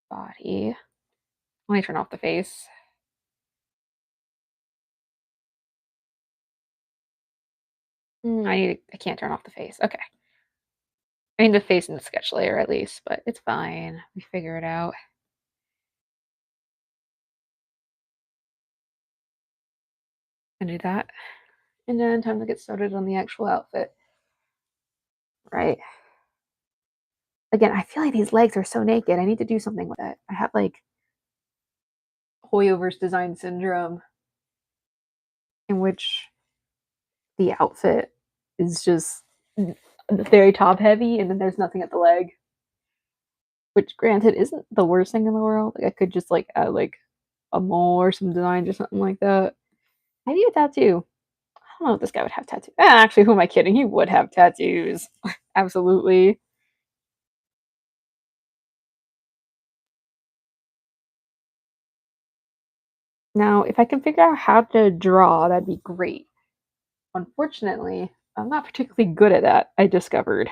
body. Let me turn off the face. I can't turn off the face. Okay. I need the face in the sketch layer at least, but it's fine. We figure it out. And do that. And then time to get started on the actual outfit. Right. Again, I feel like these legs are so naked. I need to do something with it. I have like Hoyover's design syndrome, in which the outfit is just very top heavy and then there's nothing at the leg. Which granted isn't the worst thing in the world. Like I could just like add like a mole or some designs or something like that. Maybe a tattoo. I don't know if this guy would have tattoos. Actually, who am I kidding? He would have tattoos. Absolutely. Now, if I can figure out how to draw, that'd be great. Unfortunately, I'm not particularly good at that, I discovered.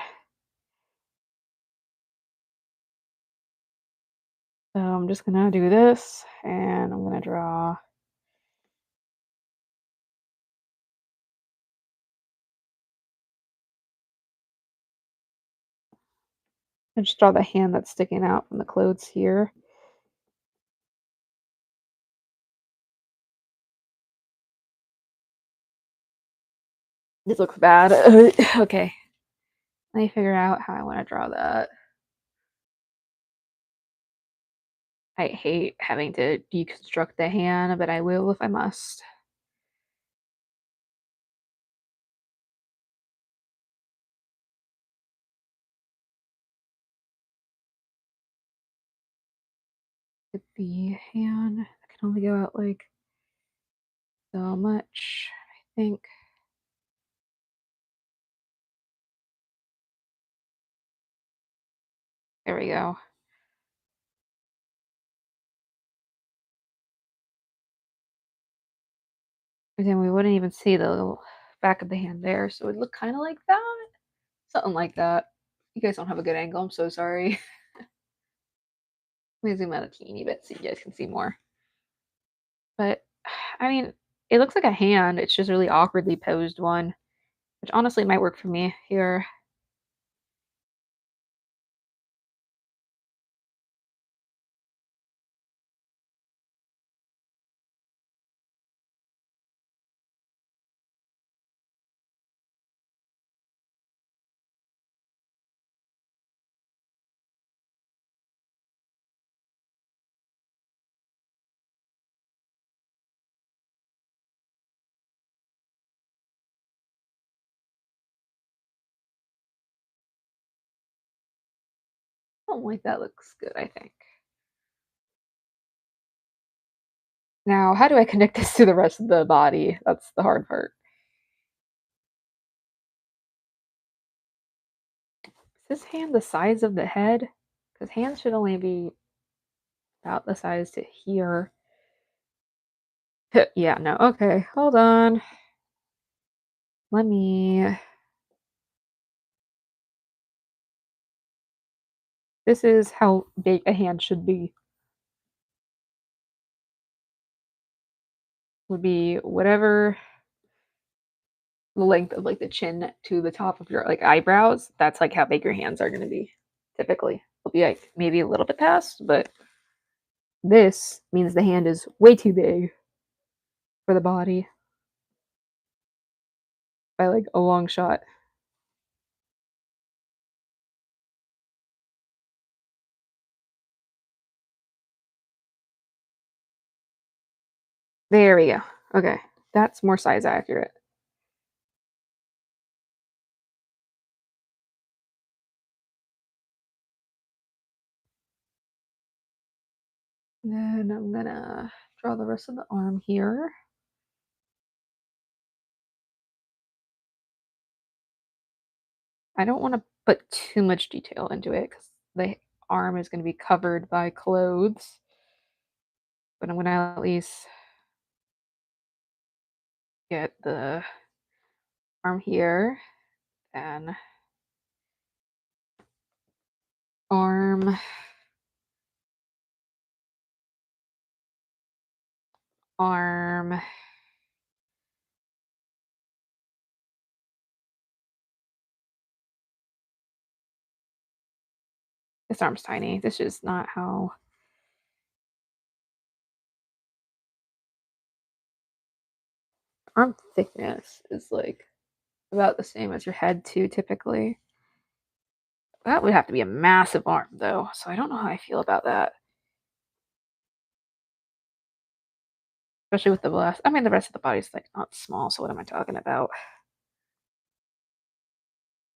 So I'm just gonna do this and I'm gonna draw. I just draw the hand that's sticking out from the clothes here. This looks bad. Okay. Let me figure out how I want to draw that. I hate having to deconstruct the hand, but I will if I must. The hand, I can only go out like so much, I think. There we go. And then we wouldn't even see the little back of the hand there, so it would look kind of like that. Something like that. You guys don't have a good angle. I'm so sorry. Let me zoom out a teeny bit so you guys can see more. But I mean, it looks like a hand. It's just a really awkwardly posed one, which honestly might work for me here. Something like that looks good, I think. Now, how do I connect this to the rest of the body? That's the hard part. Is this hand the size of the head? Because hands should only be about the size to here. Yeah, no. Okay, hold on. Let me. This is how big a hand should be. Would be whatever the length of like the chin to the top of your like eyebrows. That's like how big your hands are going to be. Typically, it'll be like maybe a little bit past, but this means the hand is way too big for the body by like a long shot. There we go. Okay, that's more size accurate. Then I'm gonna draw the rest of the arm here. I don't wanna put too much detail into it because the arm is gonna be covered by clothes, but I'm gonna at least get the arm here and arm, arm. This arm's tiny. This is not how arm thickness is, like, about the same as your head too, typically. That would have to be a massive arm, though, so I don't know how I feel about that, especially with the last I mean, the rest of the body's, like, not small, so what am I talking about?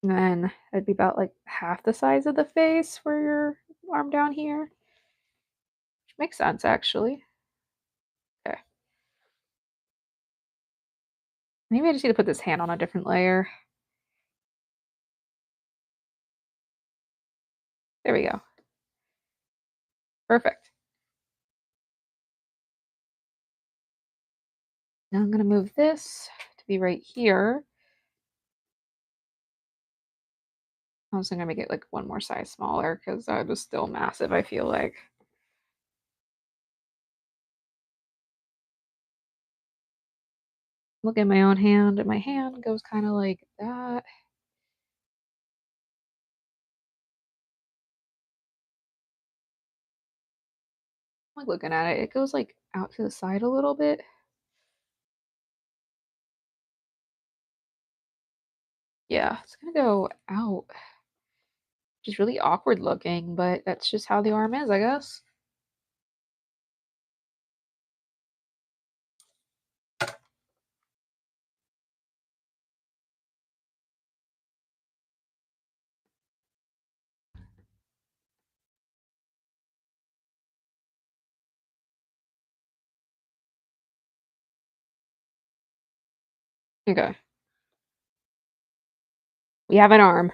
And then it'd be about, like, half the size of the face for your arm down here, which makes sense, actually. Okay. Maybe I just need to put this hand on a different layer. There we go. Perfect. Now I'm gonna move this to be right here. I'm also gonna make it, like, one more size smaller because that was still massive, I feel like. Look at my own hand, and my hand goes kinda like that. Like, looking at it, it goes, like, out to the side a little bit. Yeah, it's gonna go out, which is really awkward looking, but that's just how the arm is, I guess. Okay. We have an arm.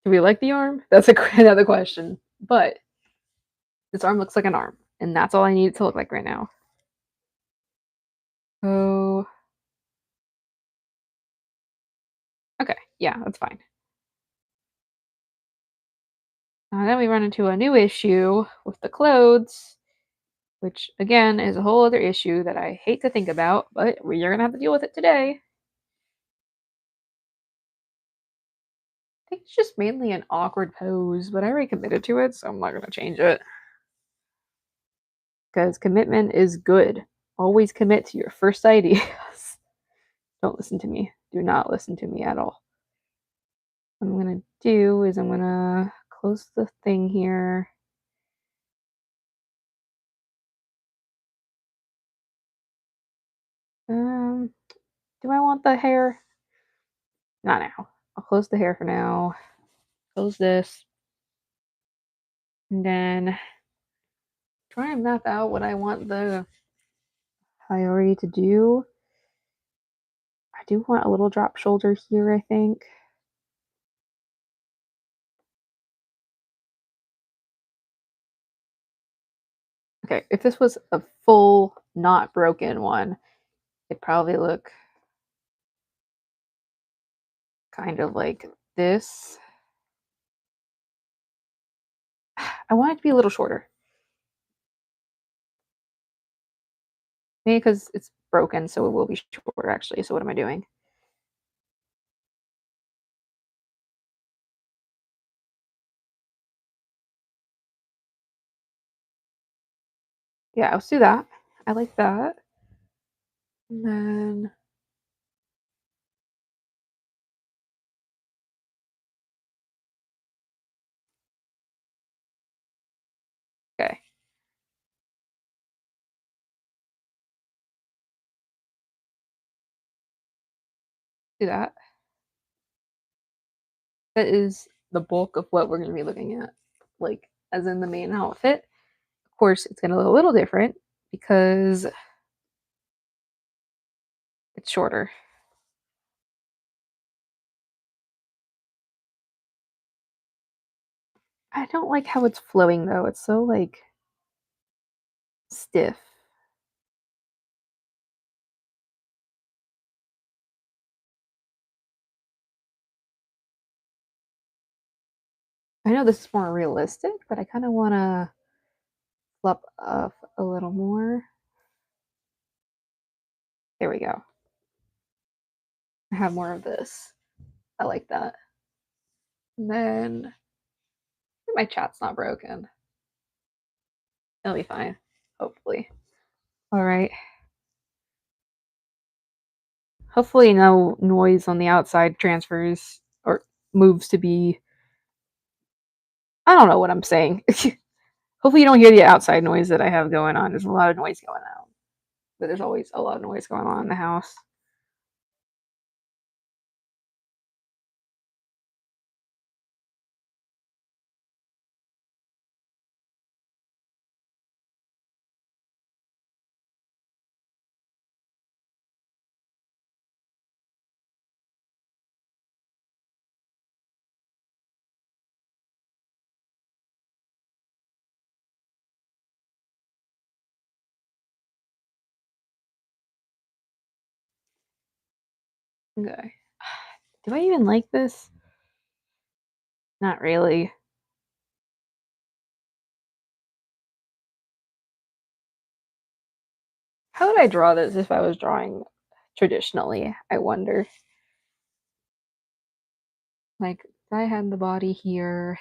Do we like the arm? That's a another question, but this arm looks like an arm, and that's all I need it to look like right now. Oh, okay, yeah, that's fine. Now then we run into a new issue with the clothes, which again is a whole other issue that I hate to think about, but we are gonna have to deal with it today. I think it's just mainly an awkward pose, but I already committed to it, so I'm not gonna change it. Because commitment is good. Always commit to your first ideas. Don't listen to me. Do not listen to me at all. What I'm gonna do is I'm gonna close the thing here. Um, do I want the hair? Not now. I'll close the hair for now. Close this. And then try and map out what I want the priority to do. I do want a little drop shoulder here, I think. Okay, if this was a full, not broken one, it'd probably look kind of like this. I want it to be a little shorter. Maybe because it's broken, so it will be shorter actually. So what am I doing? Yeah, let's do that. I like that. And then okay, do that. That is the bulk of what we're gonna be looking at. Like as in the main outfit. Of course, it's gonna look a little different because it's shorter. I don't like how it's flowing though. It's so like stiff. I know this is more realistic, but I kind of want to fluff up a little more. There we go. I have more of this. I like that. And then my chat's not broken. It'll be fine, hopefully. All right. Hopefully, no noise on the outside transfers or moves to be. I don't know what I'm saying. Hopefully, you don't hear the outside noise that I have going on. There's a lot of noise going on, but there's always a lot of noise going on in the house. Okay. Do I even like this? Not really. How would I draw this if I was drawing traditionally? I wonder. Like, if I had the body here,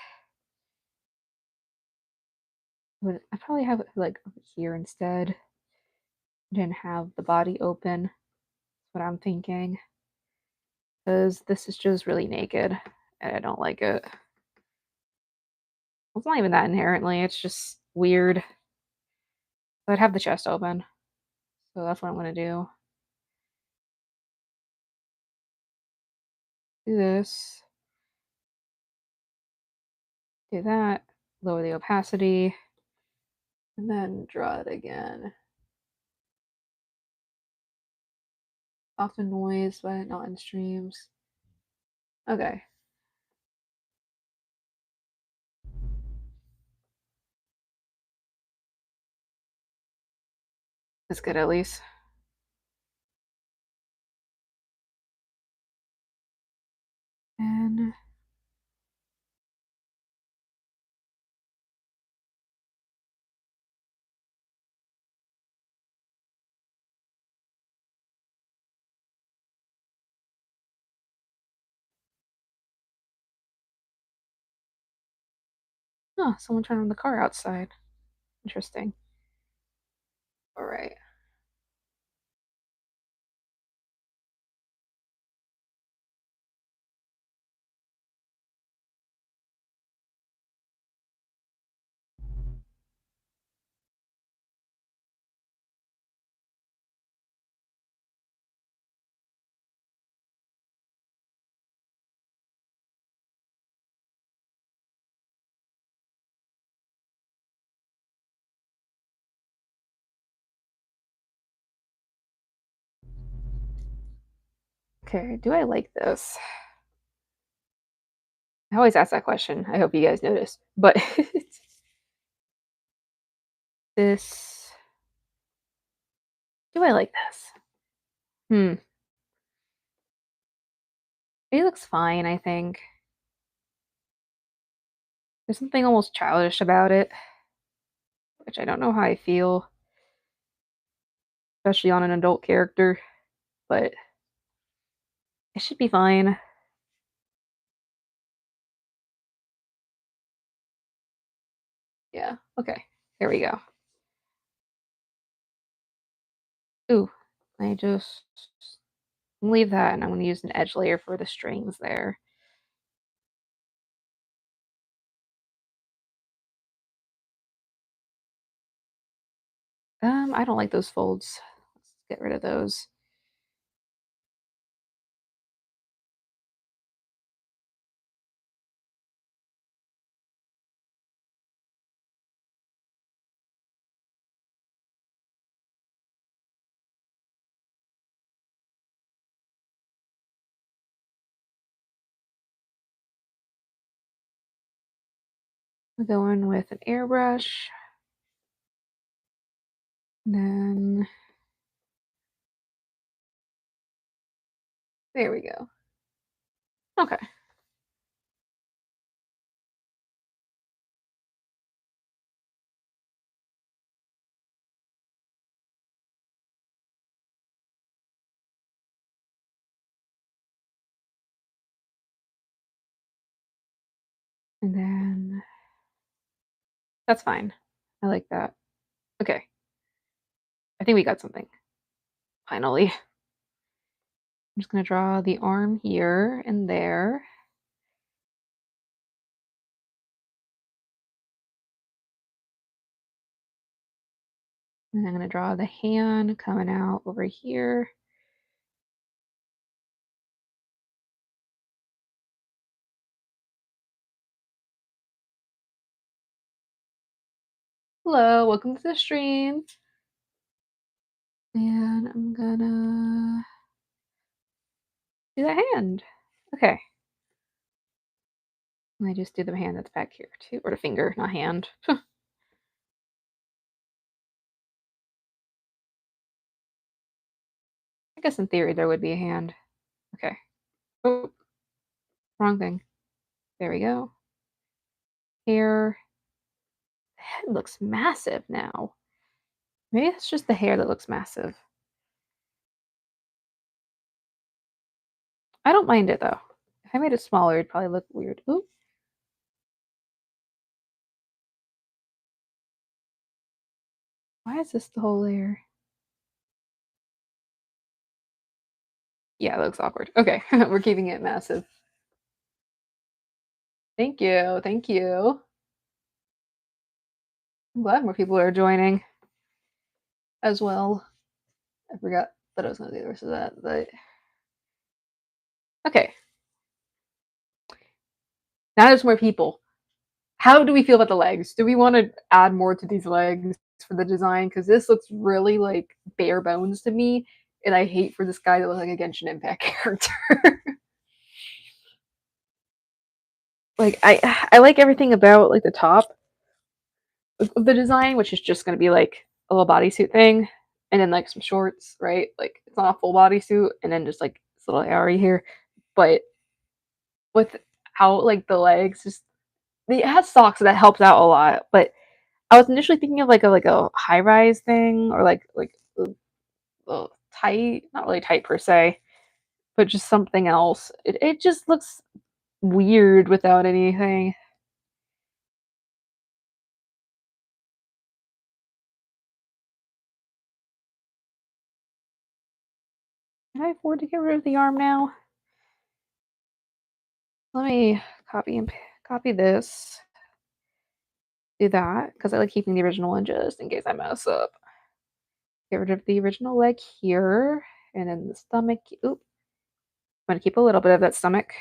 would I probably have it like over here instead? Then have the body open. That's what I'm thinking. Because this is just really naked, and I don't like it. It's not even that inherently. It's just weird. I'd have the chest open, so that's what I'm gonna do. Do this. Do that. Lower the opacity, and then draw it again. Often noise, but not in streams. Okay. That's good at least. And oh, someone turned on the car outside. Interesting. All right. Okay, do I like this? I always ask that question. I hope you guys notice. But this, do I like this? Hmm. It looks fine, I think. There's something almost childish about it, which I don't know how I feel, especially on an adult character, but it should be fine. Yeah, okay. Here we go. Ooh, I just leave that and I'm gonna use an edge layer for the strings there. I don't like those folds. Let's get rid of those. We go in with an airbrush, and then there we go. Okay. And then that's fine. I like that. Okay. I think we got something. Finally. I'm just gonna draw the arm here and there. And I'm gonna draw the hand coming out over here. Hello, welcome to the stream. And I'm gonna do the hand. Okay. I just do the hand that's back here too, or the finger, not hand. I guess in theory there would be a hand. Okay. Oh, wrong thing. There we go. Hair. The head looks massive now. Maybe it's just the hair that looks massive. I don't mind it though. If I made it smaller, it'd probably look weird. Ooh, why is this the whole layer? Yeah, it looks awkward. Okay, we're keeping it massive. Thank you. Thank you. I'm glad more people are joining as well. I forgot that I was going to do the rest of that, but okay. Now there's more people. How do we feel about the legs? Do we want to add more to these legs for the design? Because this looks really like bare bones to me, and I hate for this guy to look like a Genshin Impact character. Like I like everything about like the top of the design, which is just going to be like a little bodysuit thing, and then like some shorts, right? Like it's not a full bodysuit, and then just like this little area here. But without like the legs, just it has socks, so that helps out a lot. But I was initially thinking of like a high rise thing or like tight, not really tight per se, but just something else. It just looks weird without anything. Can I afford to get rid of the arm now? Let me copy this. Do that because I like keeping the original one just in case I mess up. Get rid of the original leg here, and then the stomach. Oop, I'm gonna keep a little bit of that stomach.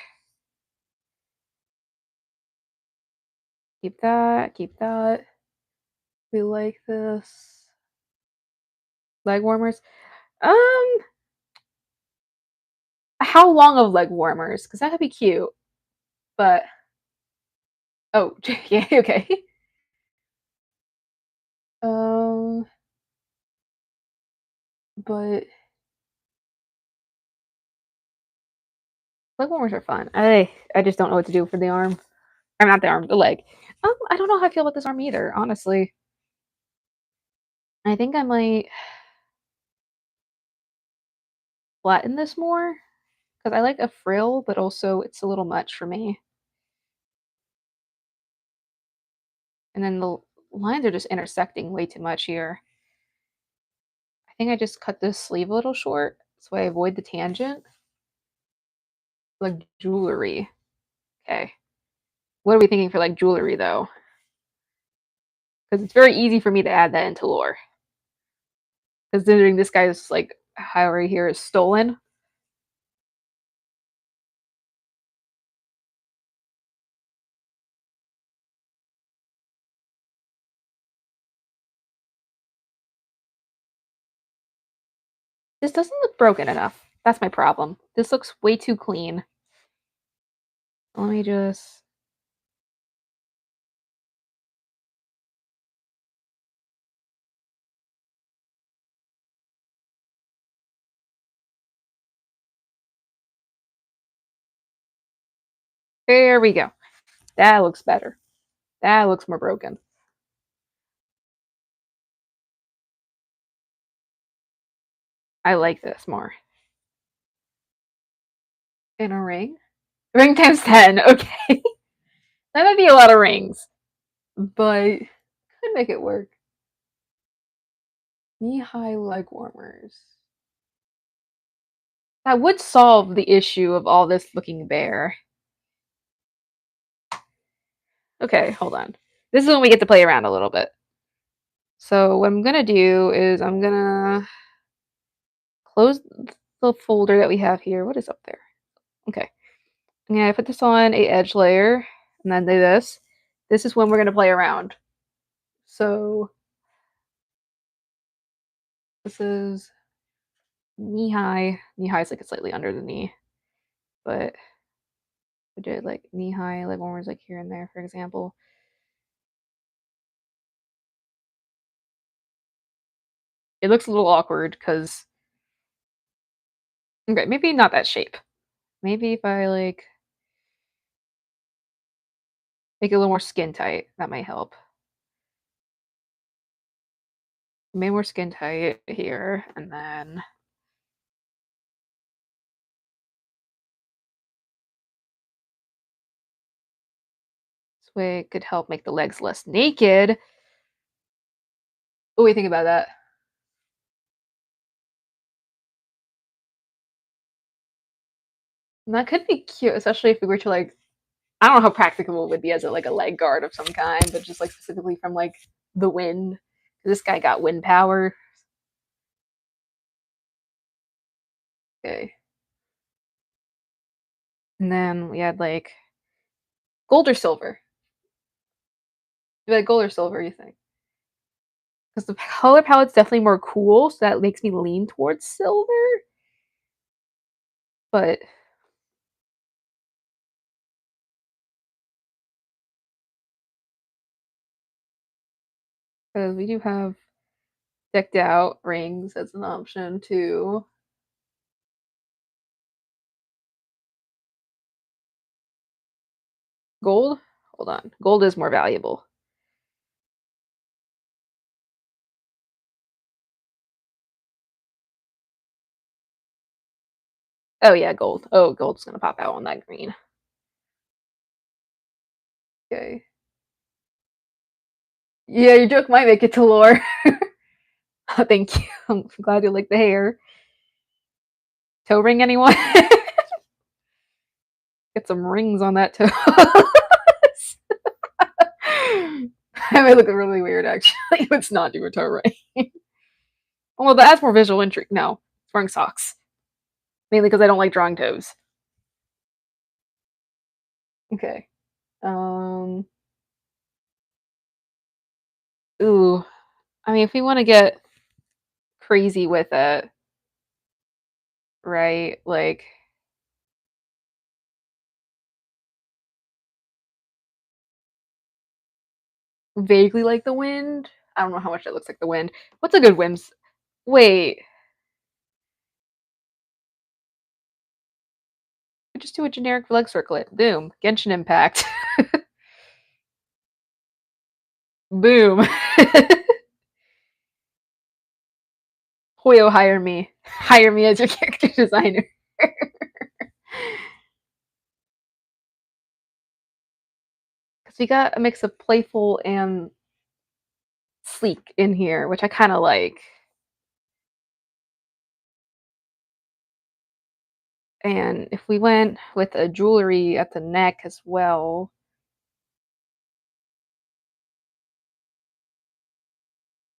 Keep that. Keep that. We like this. Leg warmers. Um, how long of leg warmers? Because that could be cute. But oh, yeah, okay. Um, but leg warmers are fun. I just don't know what to do for the arm. I'm not the arm, the leg. I don't know how I feel about this arm either, honestly. I think I might flatten this more because I like a frill, but also it's a little much for me. And then the lines are just intersecting way too much here. I think I just cut this sleeve a little short so I avoid the tangent. Like jewelry. Okay. What are we thinking for like jewelry though? Because it's very easy for me to add that into lore. Considering this guy's like how right here is stolen. This doesn't look broken enough. That's my problem. This looks way too clean. Let me just There we go. That looks better. That looks more broken. I like this more. In a ring? Ring times 10. Okay. That might be a lot of rings, but could make it work. Knee-high leg warmers. That would solve the issue of all this looking bare. Okay, hold on. This is when we get to play around a little bit. So what I'm gonna do is I'm gonna close the folder that we have here. What is up there? Okay. I'm gonna put this on a edge layer and then do this. This is when we're gonna play around. So this is knee high. Knee high is like slightly under the knee, but we did like knee high leg warmers like here and there, for example. It looks a little awkward because okay, maybe not that shape. Maybe if I like make it a little more skin tight, that might help. Maybe more skin tight here, and then this way it could help make the legs less naked. What do we think about that? And that could be cute, especially if we were to like I don't know how practical it would be as a like a leg guard of some kind, but just like specifically from like the wind. This guy got wind power. Okay. And then we had like gold or silver. You like gold or silver, you think? Because the color palette's definitely more cool, so that makes me lean towards silver. But because we do have decked out rings as an option too. Gold? Hold on. Gold is more valuable. Oh yeah, gold. Oh, gold's gonna pop out on that green. Okay. Yeah, your joke might make it to lore. Oh, thank you. I'm glad you like the hair. Toe ring, anyone? Get some rings on that toe. That might look really weird, actually. Let's not do a toe ring. Well, that's more visual intrigue. No, it's wearing socks. Mainly because I don't like drawing toes. Okay. Um. Ooh. I mean, if we want to get crazy with it, right? Like, vaguely like the wind. I don't know how much it looks like the wind. What's a good whims? Wait. Just do a generic leg circlet. Boom. Genshin Impact. Boom. Hoyo, hire me. Hire me as your character designer. Because we got a mix of playful and sleek in here, which I kind of like. And if we went with a jewelry at the neck as well,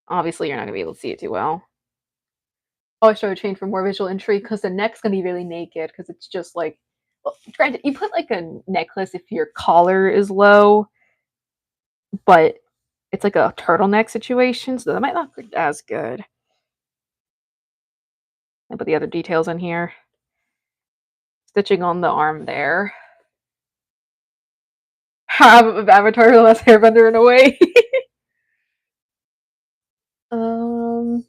obviously you're not going to be able to see it too well. Oh, I should change for more visual intrigue because the neck's going to be really naked because it's just like, well, granted, you put like a necklace if your collar is low, but it's like a turtleneck situation, so that might not look as good. I put the other details in here. Stitching on the arm there. Avatar the last hairbender in a way. um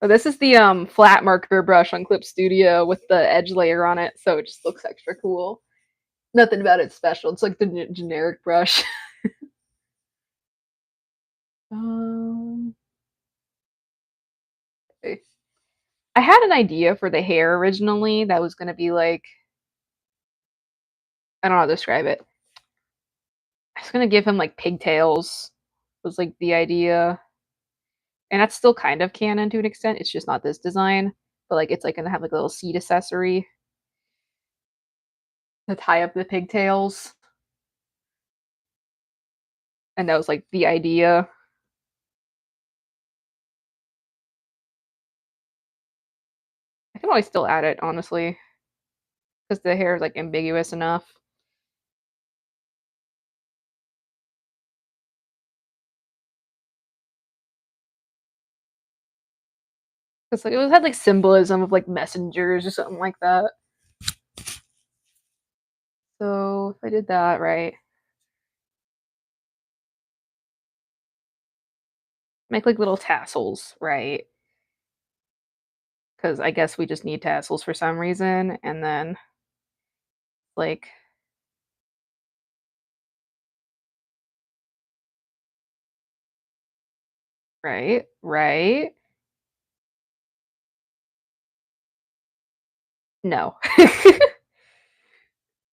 Oh, this is the flat marker brush on Clip Studio with the edge layer on it, so it just looks extra cool. Nothing about it special. It's like the generic brush. um, I had an idea for the hair originally that was gonna be like, I don't know how to describe it. I was gonna give him like pigtails. Was like the idea, and that's still kind of canon to an extent. It's just not this design, but like it's like gonna have like a little seat accessory to tie up the pigtails, and that was like the idea. I can always still add it honestly because the hair is like ambiguous enough. Because like it had like symbolism of like messengers or something like that. So if I did that right, make like little tassels, right? Because I guess we just need tassels for some reason, and then like right, right. No,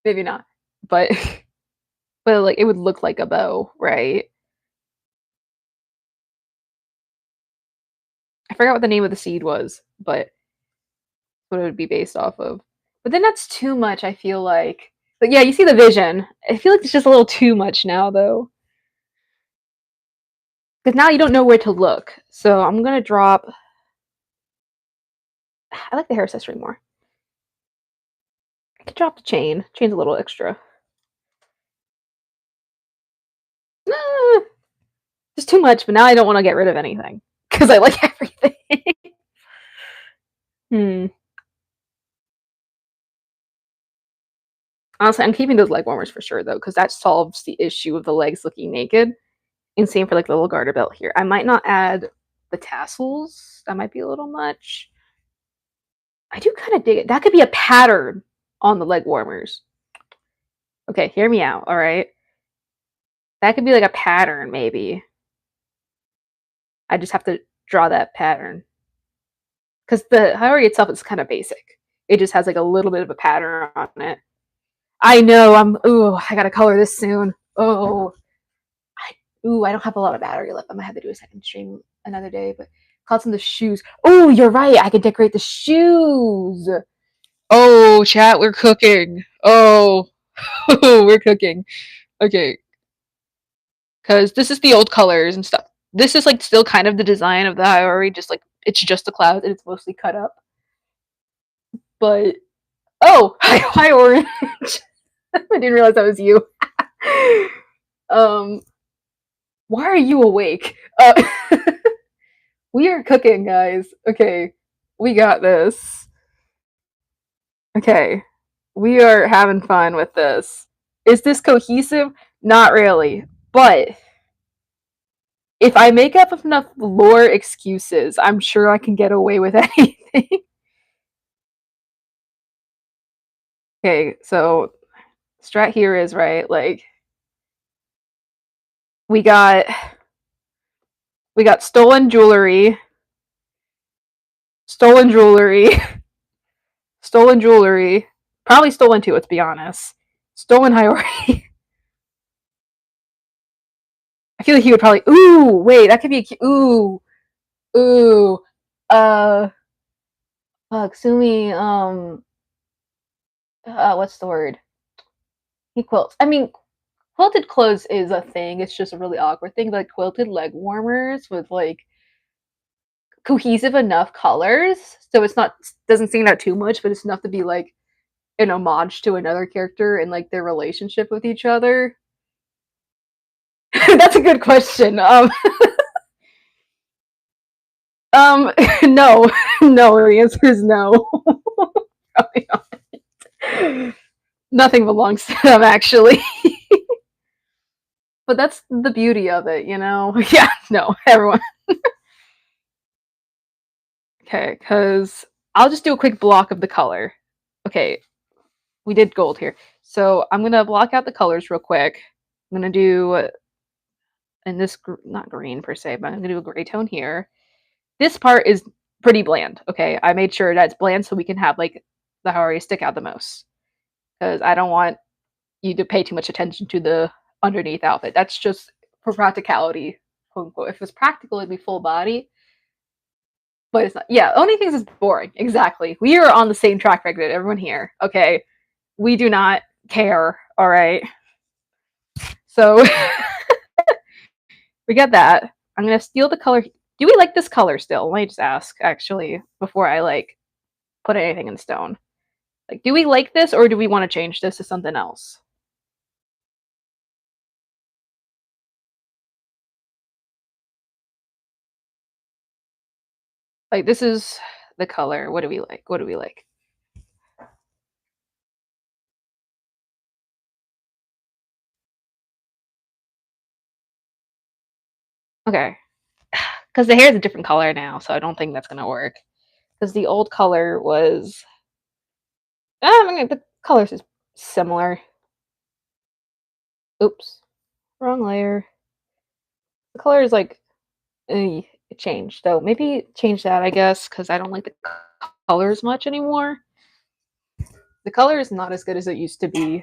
maybe not, but but like it would look like a bow, right? I forgot what the name of the seed was, but what it would be based off of. But then that's too much. I feel like, but yeah, you see the vision. I feel like it's just a little too much now, though, because now you don't know where to look. So I'm gonna drop. I like the hair accessory more. I could drop the chain. Chain's a little extra. Nah, just too much. But now I don't want to get rid of anything because I like everything. hmm. Honestly, I'm keeping those leg warmers for sure though, because that solves the issue of the legs looking naked. And same for like the little garter belt here. I might not add the tassels. That might be a little much. I do kind of dig it. That could be a pattern on the leg warmers. Okay, hear me out. All right. That could be like a pattern, maybe. I just have to draw that pattern. Because the Hiory itself is kind of basic. It just has like a little bit of a pattern on it. I know. I gotta color this soon. I don't have a lot of battery left. I might have to do a second stream another day. But clouds on the shoes. Oh, you're right. I can decorate the shoes. Oh, chat, we're cooking. Oh, we're cooking. Okay, because this is the old colors and stuff. This is like still kind of the design of the Hiory, just like it's just the clouds and it's mostly cut up. But oh, hi Orange. I didn't realize that was you. um, why are you awake? We are cooking, guys. Okay, we got this. Okay, we are having fun with this. Is this cohesive? Not really, but if I make up enough lore excuses, I'm sure I can get away with anything. Okay, so strat here is right. Like we got we got stolen jewelry, stolen jewelry, probably stolen too. Let's be honest. Stolen Hiory. I feel like he would probably. Ooh, wait, that could be a. Ooh, ooh. Uh, fuck, Sumi. What's the word? He quilts. I mean, quilted clothes is a thing. It's just a really awkward thing. Like quilted leg warmers with like cohesive enough colors, so it's not doesn't stand out too much, but it's enough to be like an homage to another character and like their relationship with each other. That's a good question. No, no. The answer is no. Probably not. Nothing belongs to them actually. But that's the beauty of it, you know? Yeah, no, everyone. Okay, because I'll just do a quick block of the color. Okay, we did gold here. So I'm gonna block out the colors real quick. I'm gonna do in this not green per se, but I'm gonna do a gray tone here. This part is pretty bland. Okay, I made sure that's bland so we can have like the Hawaii stick out the most because I don't want you to pay too much attention to the underneath outfit. That's just for practicality, quote unquote. If it was practical, it'd be full body, but it's not. Yeah, only things is boring. Exactly. We are on the same track record, everyone here. Okay, we do not care. All right. So we got that. I'm gonna steal the color. Do we like this color still? Let me just ask, actually, before I like put anything in stone. Like, do we like this, or do we want to change this to something else? Like, this is the color. What do we like? What do we like? Okay, because the hair is a different color now, so I don't think that's gonna work. Because the old color was, I mean, the colors is similar. Oops, wrong layer. The color is like it changed, so maybe change that, I guess, because I don't like the colors much anymore. The color is not as good as it used to be,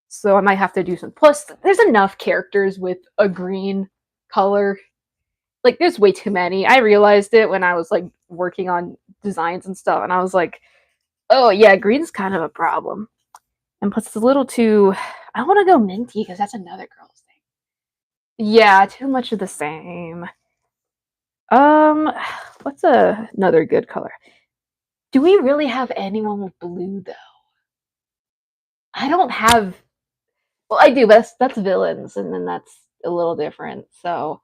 so I might have to do some. Plus, there's enough characters with a green color. Like, there's way too many. I realized it when I was like working on designs and stuff, and I was like, oh yeah, green's kind of a problem. And plus, it's a little too. I want to go minty because that's another girl's thing. Yeah, too much of the same. Um, what's another good color? Do we really have anyone with blue though? I don't have. Well, I do, but that's villains, and then that's a little different. So,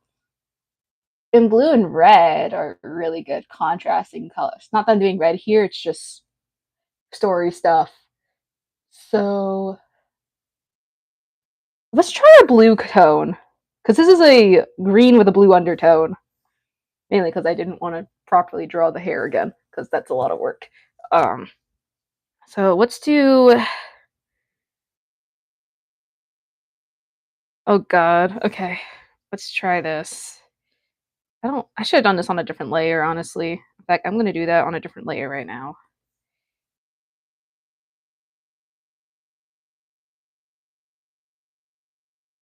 and blue and red are really good contrasting colors. Not that I'm doing red here; it's just story stuff. So let's try a blue tone because this is a green with a blue undertone. Mainly because I didn't want to properly draw the hair again because that's a lot of work. Um, so let's do. Oh God. Okay, let's try this. I don't. I should have done this on a different layer, honestly. In fact, I'm gonna do that on a different layer right now.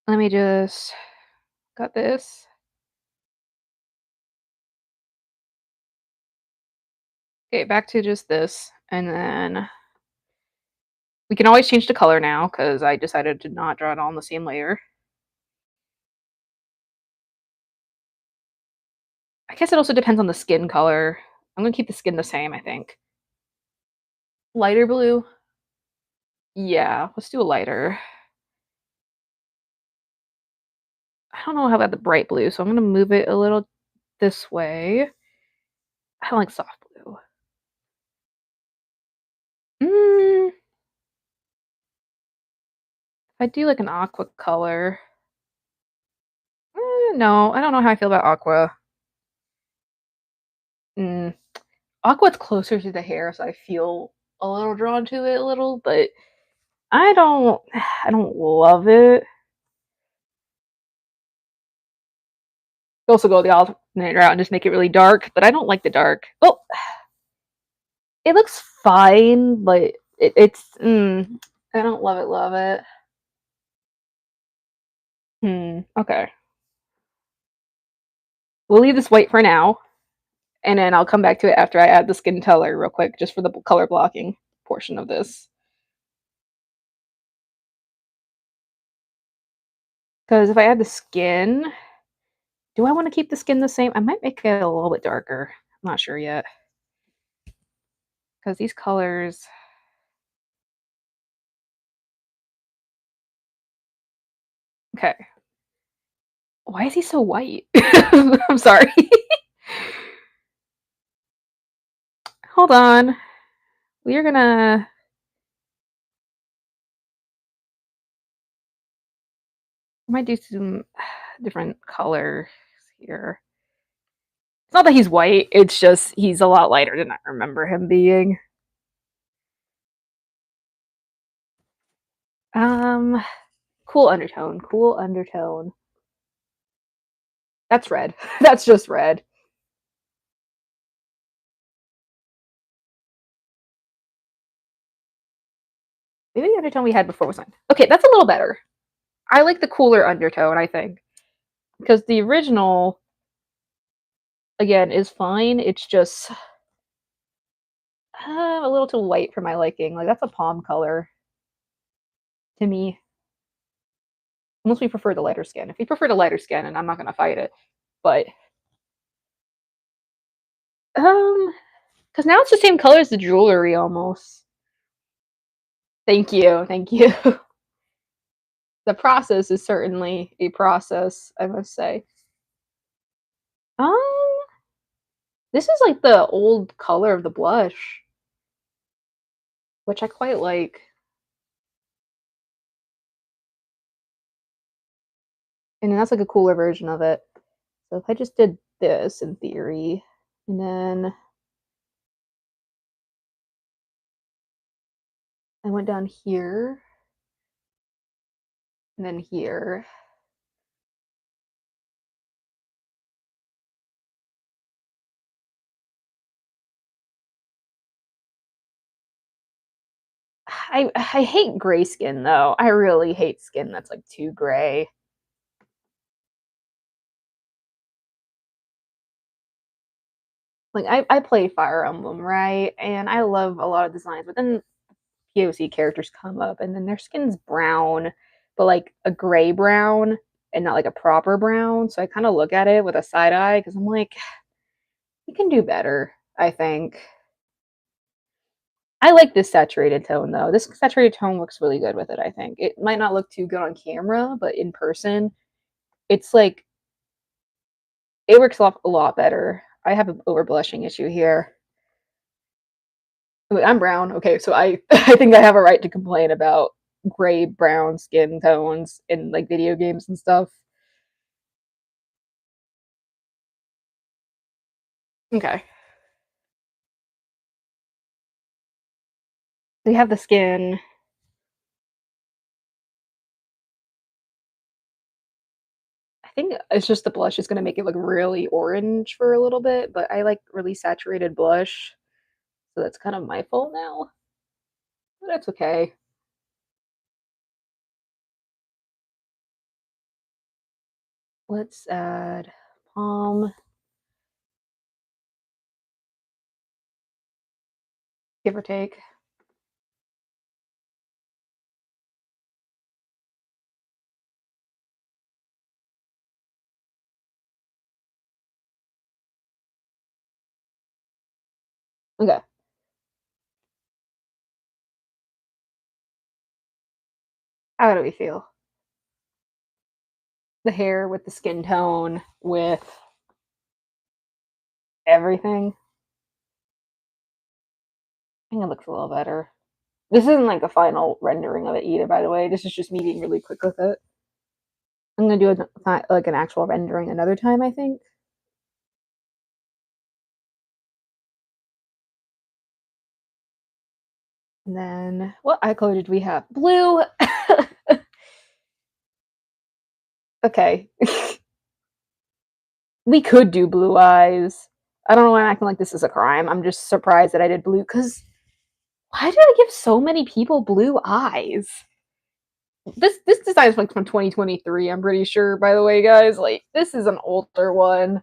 Let me just got this. Okay, back to just this, and then we can always change the color now because I decided to not draw it all on the same layer. I guess it also depends on the skin color. I'm gonna keep the skin the same, I think. Lighter blue? Yeah, let's do a lighter. I don't know how about the bright blue, so I'm gonna move it a little this way. I don't like soft blue. If I do like an aqua color. No, I don't know how I feel about aqua. Mm, aqua's closer to the hair, so I feel a little drawn to it a little, but I don't I don't love it. Also go the alternate route and just make it really dark, but I don't like the dark. Oh, it looks fine, but I don't love it, love it. Okay. We'll leave this white for now, and then I'll come back to it after I add the skin color real quick, just for the color blocking portion of this. Because if I add the skin, do I want to keep the skin the same? I might make it a little bit darker. I'm not sure yet. Because these colors. Okay. Why is he so white? I'm sorry. Hold on. We are gonna. I might do some different colors here. It's not that he's white, it's just he's a lot lighter than I remember him being. Um, cool undertone, cool undertone. That's red. That's just red. Maybe the undertone we had before was fine. Okay, that's a little better. I like the cooler undertone, I think. Because the original, again, is fine. It's just a little too white for my liking. Like, that's a palm color to me. Unless we prefer the lighter skin. If we prefer the lighter skin, and I'm not gonna fight it. But because now it's the same color as the jewelry almost. Thank you, thank you. The process is certainly a process, I must say. Um, this is like the old color of the blush, which I quite like. And that's like a cooler version of it. So if I just did this in theory, and then I went down here, and then here. I hate gray skin though. I really hate skin that's like too gray. Like I play Fire Emblem, right? And I love a lot of designs, but then POC characters come up and then their skin's brown, but like a gray brown and not like a proper brown. So I kind of look at it with a side eye because I'm like, you can do better, I think. I like this saturated tone though. This saturated tone looks really good with it, I think. It might not look too good on camera, but in person, it's like it works a lot better. I have an over blushing issue here. I'm brown. Okay, so I I think I have a right to complain about gray brown skin tones in like video games and stuff. Okay. They have the skin. I think it's just the blush is gonna make it look really orange for a little bit, but I like really saturated blush, so that's kind of my fault now. But that's okay. Let's add palm, give or take. Okay. How do we feel? The hair with the skin tone with everything. I think it looks a little better. This isn't like a final rendering of it either, by the way. This is just me being really quick with it. I'm gonna do like an actual rendering another time, I think. And then what eye color did we have? Blue. Okay. We could do blue eyes. I don't know why I'm acting like this is a crime. I'm just surprised that I did blue because why did I give so many people blue eyes? This design is like from 2023, I'm pretty sure, by the way, guys. Like, this is an older one.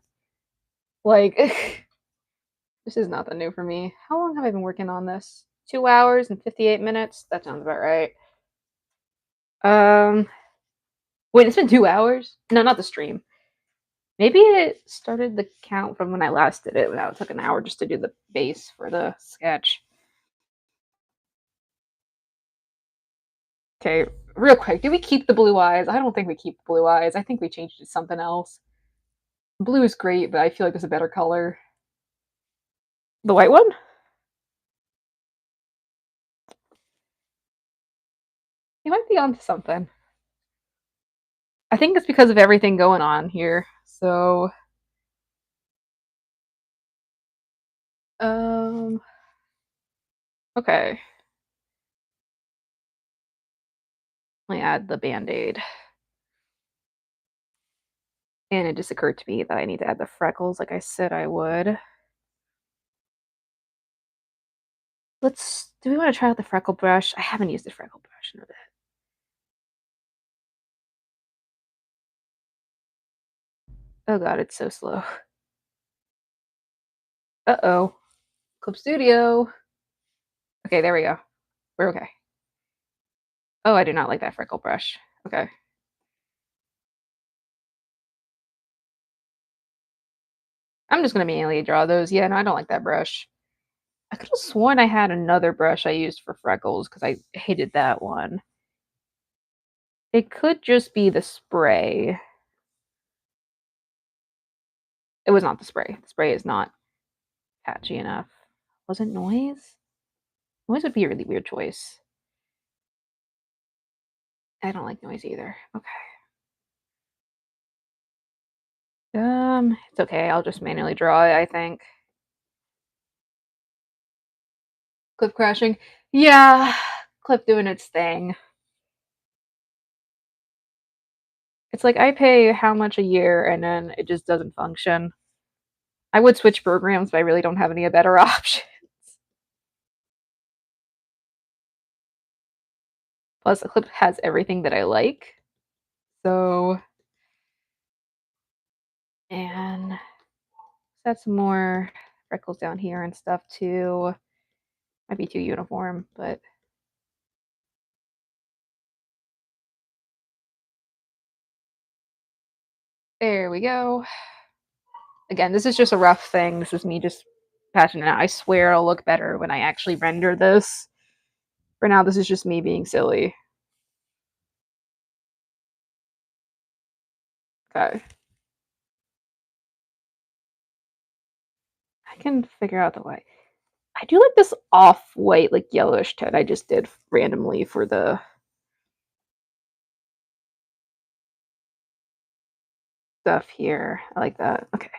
Like, this is nothing new for me. How long have I been working on this? 2 hours and 58 minutes? That sounds about right. Um, wait, it's been 2 hours? No, not the stream. Maybe it started the count from when I last did it. Now it took an hour just to do the base for the sketch. Okay, real quick, do we keep the blue eyes? I don't think we keep the blue eyes. I think we changed it to something else. Blue is great, but I feel like there's a better color. The white one? You might be onto something. I think it's because of everything going on here. So Um, okay. Let me add the Band-Aid. And it just occurred to me that I need to add the freckles like I said I would. Do we want to try out the freckle brush? I haven't used the freckle brush in a bit. Oh god, it's so slow. Uh-oh. Clip Studio. Okay, there we go. We're okay. Oh, I do not like that freckle brush. Okay. I'm just gonna manually draw those. Yeah, no, I don't like that brush. I could have sworn I had another brush I used for freckles because I hated that one. It could just be the spray. It was not the spray. The spray is not patchy enough. Was it noise? Noise would be a really weird choice. I don't like noise either. Okay. It's okay. I'll just manually draw it, I think. Clip crashing. Yeah, clip doing its thing. It's like I pay how much a year and then it just doesn't function. I would switch programs, but I really don't have any better option. Plus, the clip has everything that I like. So, and set some more freckles down here and stuff too. Might be too uniform, but there we go. Again, this is just a rough thing. This is me just patching it out. I swear it'll look better when I actually render this. For now, this is just me being silly. Okay. I can figure out the way. I do like this off-white, like yellowish tone I just did randomly for the stuff here. I like that. Okay.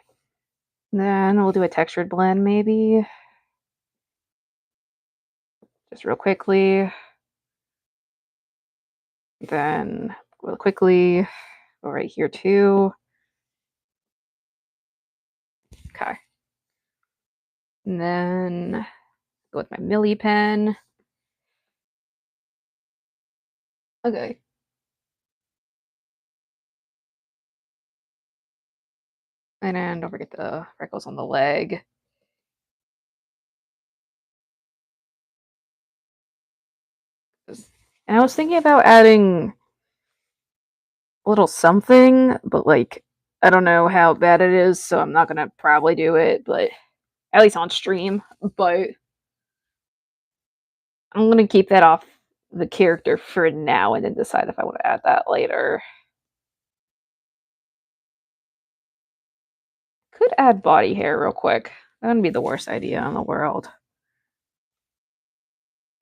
Then we'll do a textured blend maybe. Just real quickly. Then real quickly, go right here too. Okay. And then go with my Milli pen. Okay. And then don't forget the freckles on the leg. And I was thinking about adding a little something, but like I don't know how bad it is, so I'm not gonna probably do it, but at least on stream. But I'm gonna keep that off the character for now and then decide if I want to add that later. Could add body hair real quick. That wouldn't be the worst idea in the world.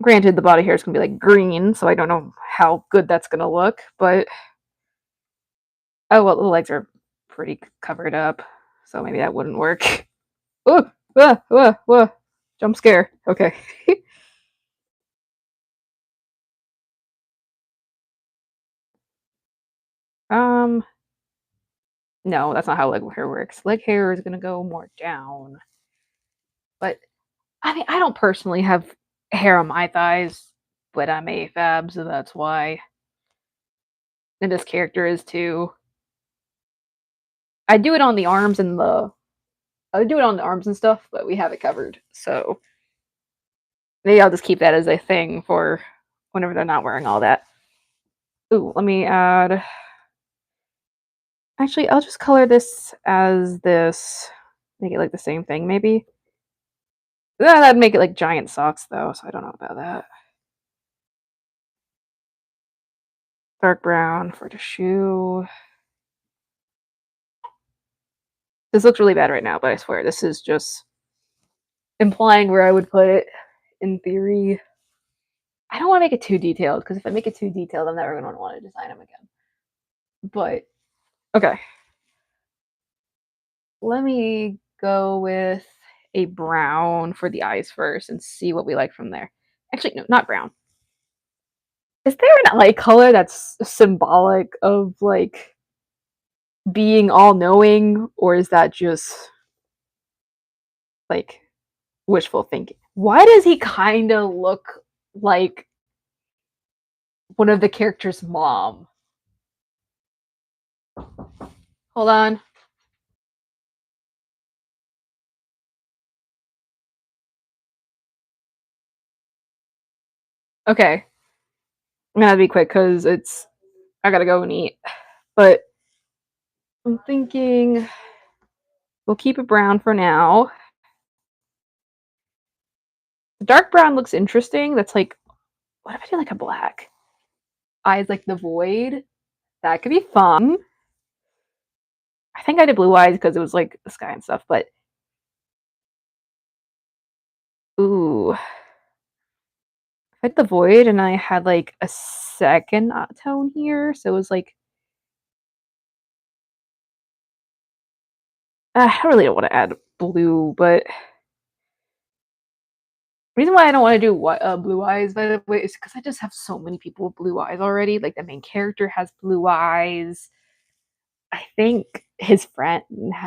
Granted, the body hair is gonna be like green, so I don't know how good that's gonna look, but oh well, the legs are pretty covered up, so maybe that wouldn't work. Oh, jump scare. Okay. um, no, that's not how leg hair works. Leg hair is gonna go more down, but I mean, I don't personally have hair on my thighs, but I'm AFAB, so that's why. And this character is too. I do it on the arms and the. I do it on the arms and stuff, but we have it covered. So maybe I'll just keep that as a thing for whenever they're not wearing all that. Ooh, let me add. Actually, I'll just color this as this. Make it like the same thing, maybe. That'd make it like giant socks, though, so I don't know about that. Dark brown for the shoe. This looks really bad right now, but I swear this is just implying where I would put it in theory. I don't want to make it too detailed because if I make it too detailed, I'm never going to want to design them again. But okay, let me go with a brown for the eyes first and see what we like from there. Actually, no, not brown. Is there an eye color that's symbolic of like being all knowing, or is that just like wishful thinking? Why does he kind of look like one of the characters' mom? Hold on. Okay, I'm gonna be quick because I gotta go and eat. But I'm thinking we'll keep it brown for now. The dark brown looks interesting. That's like, what if I do like a black? Eyes like the void. That could be fun. I think I did blue eyes because it was like the sky and stuff. But ooh, I had the void and I had like a second tone here, so it was like I really don't want to add blue, but the reason why I don't want to do what blue eyes, by the way, is because I just have so many people with blue eyes already. Like the main character has blue eyes. I think his friend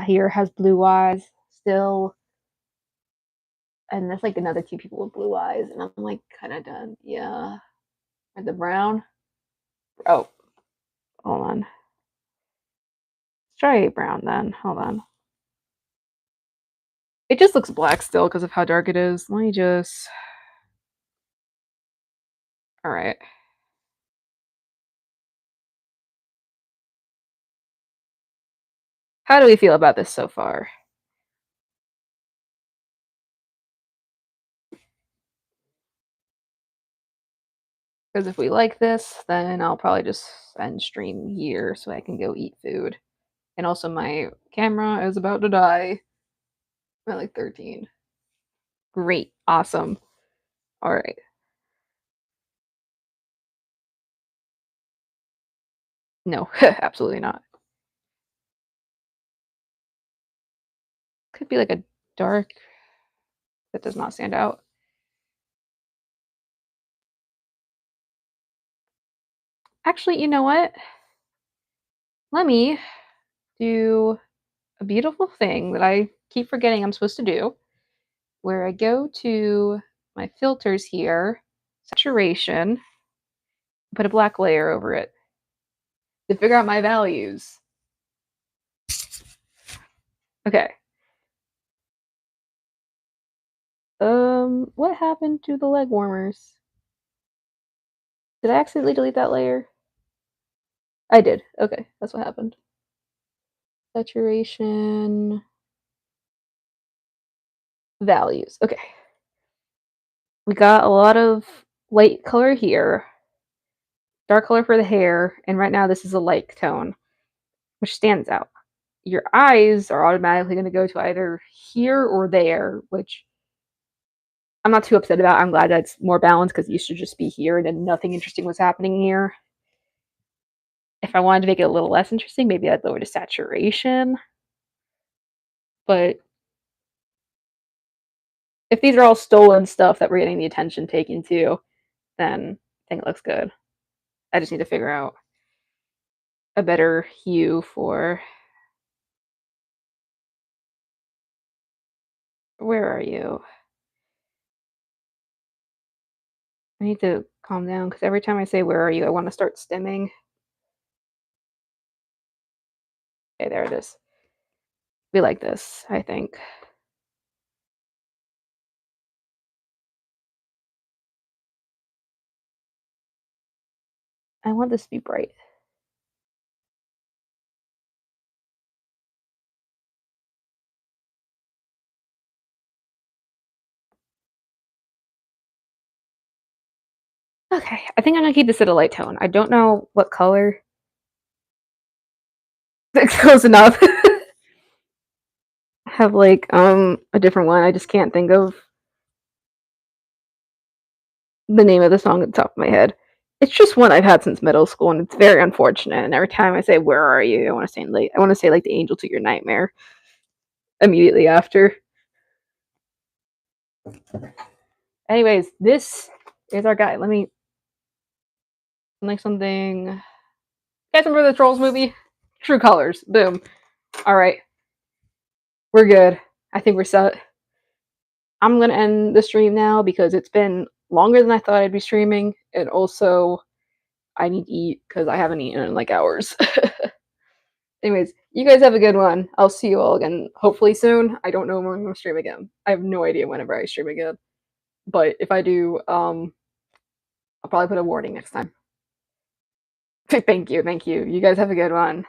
here has blue eyes still, and there's like another two people with blue eyes, and I'm like kind of done. Yeah, and the brown. Oh, hold on. Let's try brown then. Hold on. It just looks black still because of how dark it is. Let me just. All right. How do we feel about this so far? Because if we like this, then I'll probably just end stream here so I can go eat food. And also, my camera is about to die at like 13. Great. Awesome. All right. No, absolutely not. Could be like a dark that does not stand out. Actually, you know what? Let me do a beautiful thing that I keep forgetting I'm supposed to do, where I go to my filters here, saturation, put a black layer over it to figure out my values. Okay. What happened to the leg warmers? Did I accidentally delete that layer? I did. Okay, that's what happened. Saturation values. Okay. We got a lot of light color here, dark color for the hair, and right now this is a light tone, which stands out. Your eyes are automatically going to go to either here or there, which I'm not too upset about. I'm glad that's more balanced because it used to just be here and then nothing interesting was happening here. If I wanted to make it a little less interesting, maybe I'd lower the saturation. But if these are all stolen stuff that we're getting the attention taken to, then I think it looks good. I just need to figure out a better hue for. Where are you? I need to calm down because every time I say where are you, I want to start stimming. Okay, there it is. We like this, I think. I want this to be bright. Okay, I think I'm gonna keep this at a light tone. I don't know what color. That's close enough. Have like a different one. I just can't think of the name of the song at the top of my head. It's just one I've had since middle school, and it's very unfortunate. And every time I say "Where are you?" I want to say like the angel to your nightmare immediately after. Anyways, this is our guy. Let me like something. You guys remember the Trolls movie? True Colors. Boom. All right, we're good. I think we're set. I'm gonna end the stream now because it's been longer than I thought I'd be streaming, and also I need to eat because I haven't eaten in like hours. Anyways, you guys have a good one. I'll see you all again hopefully soon. I don't know when I'm gonna stream again. I have no idea whenever I stream again. But if I do, I'll probably put a warning next time. Thank you, thank you. You guys have a good one.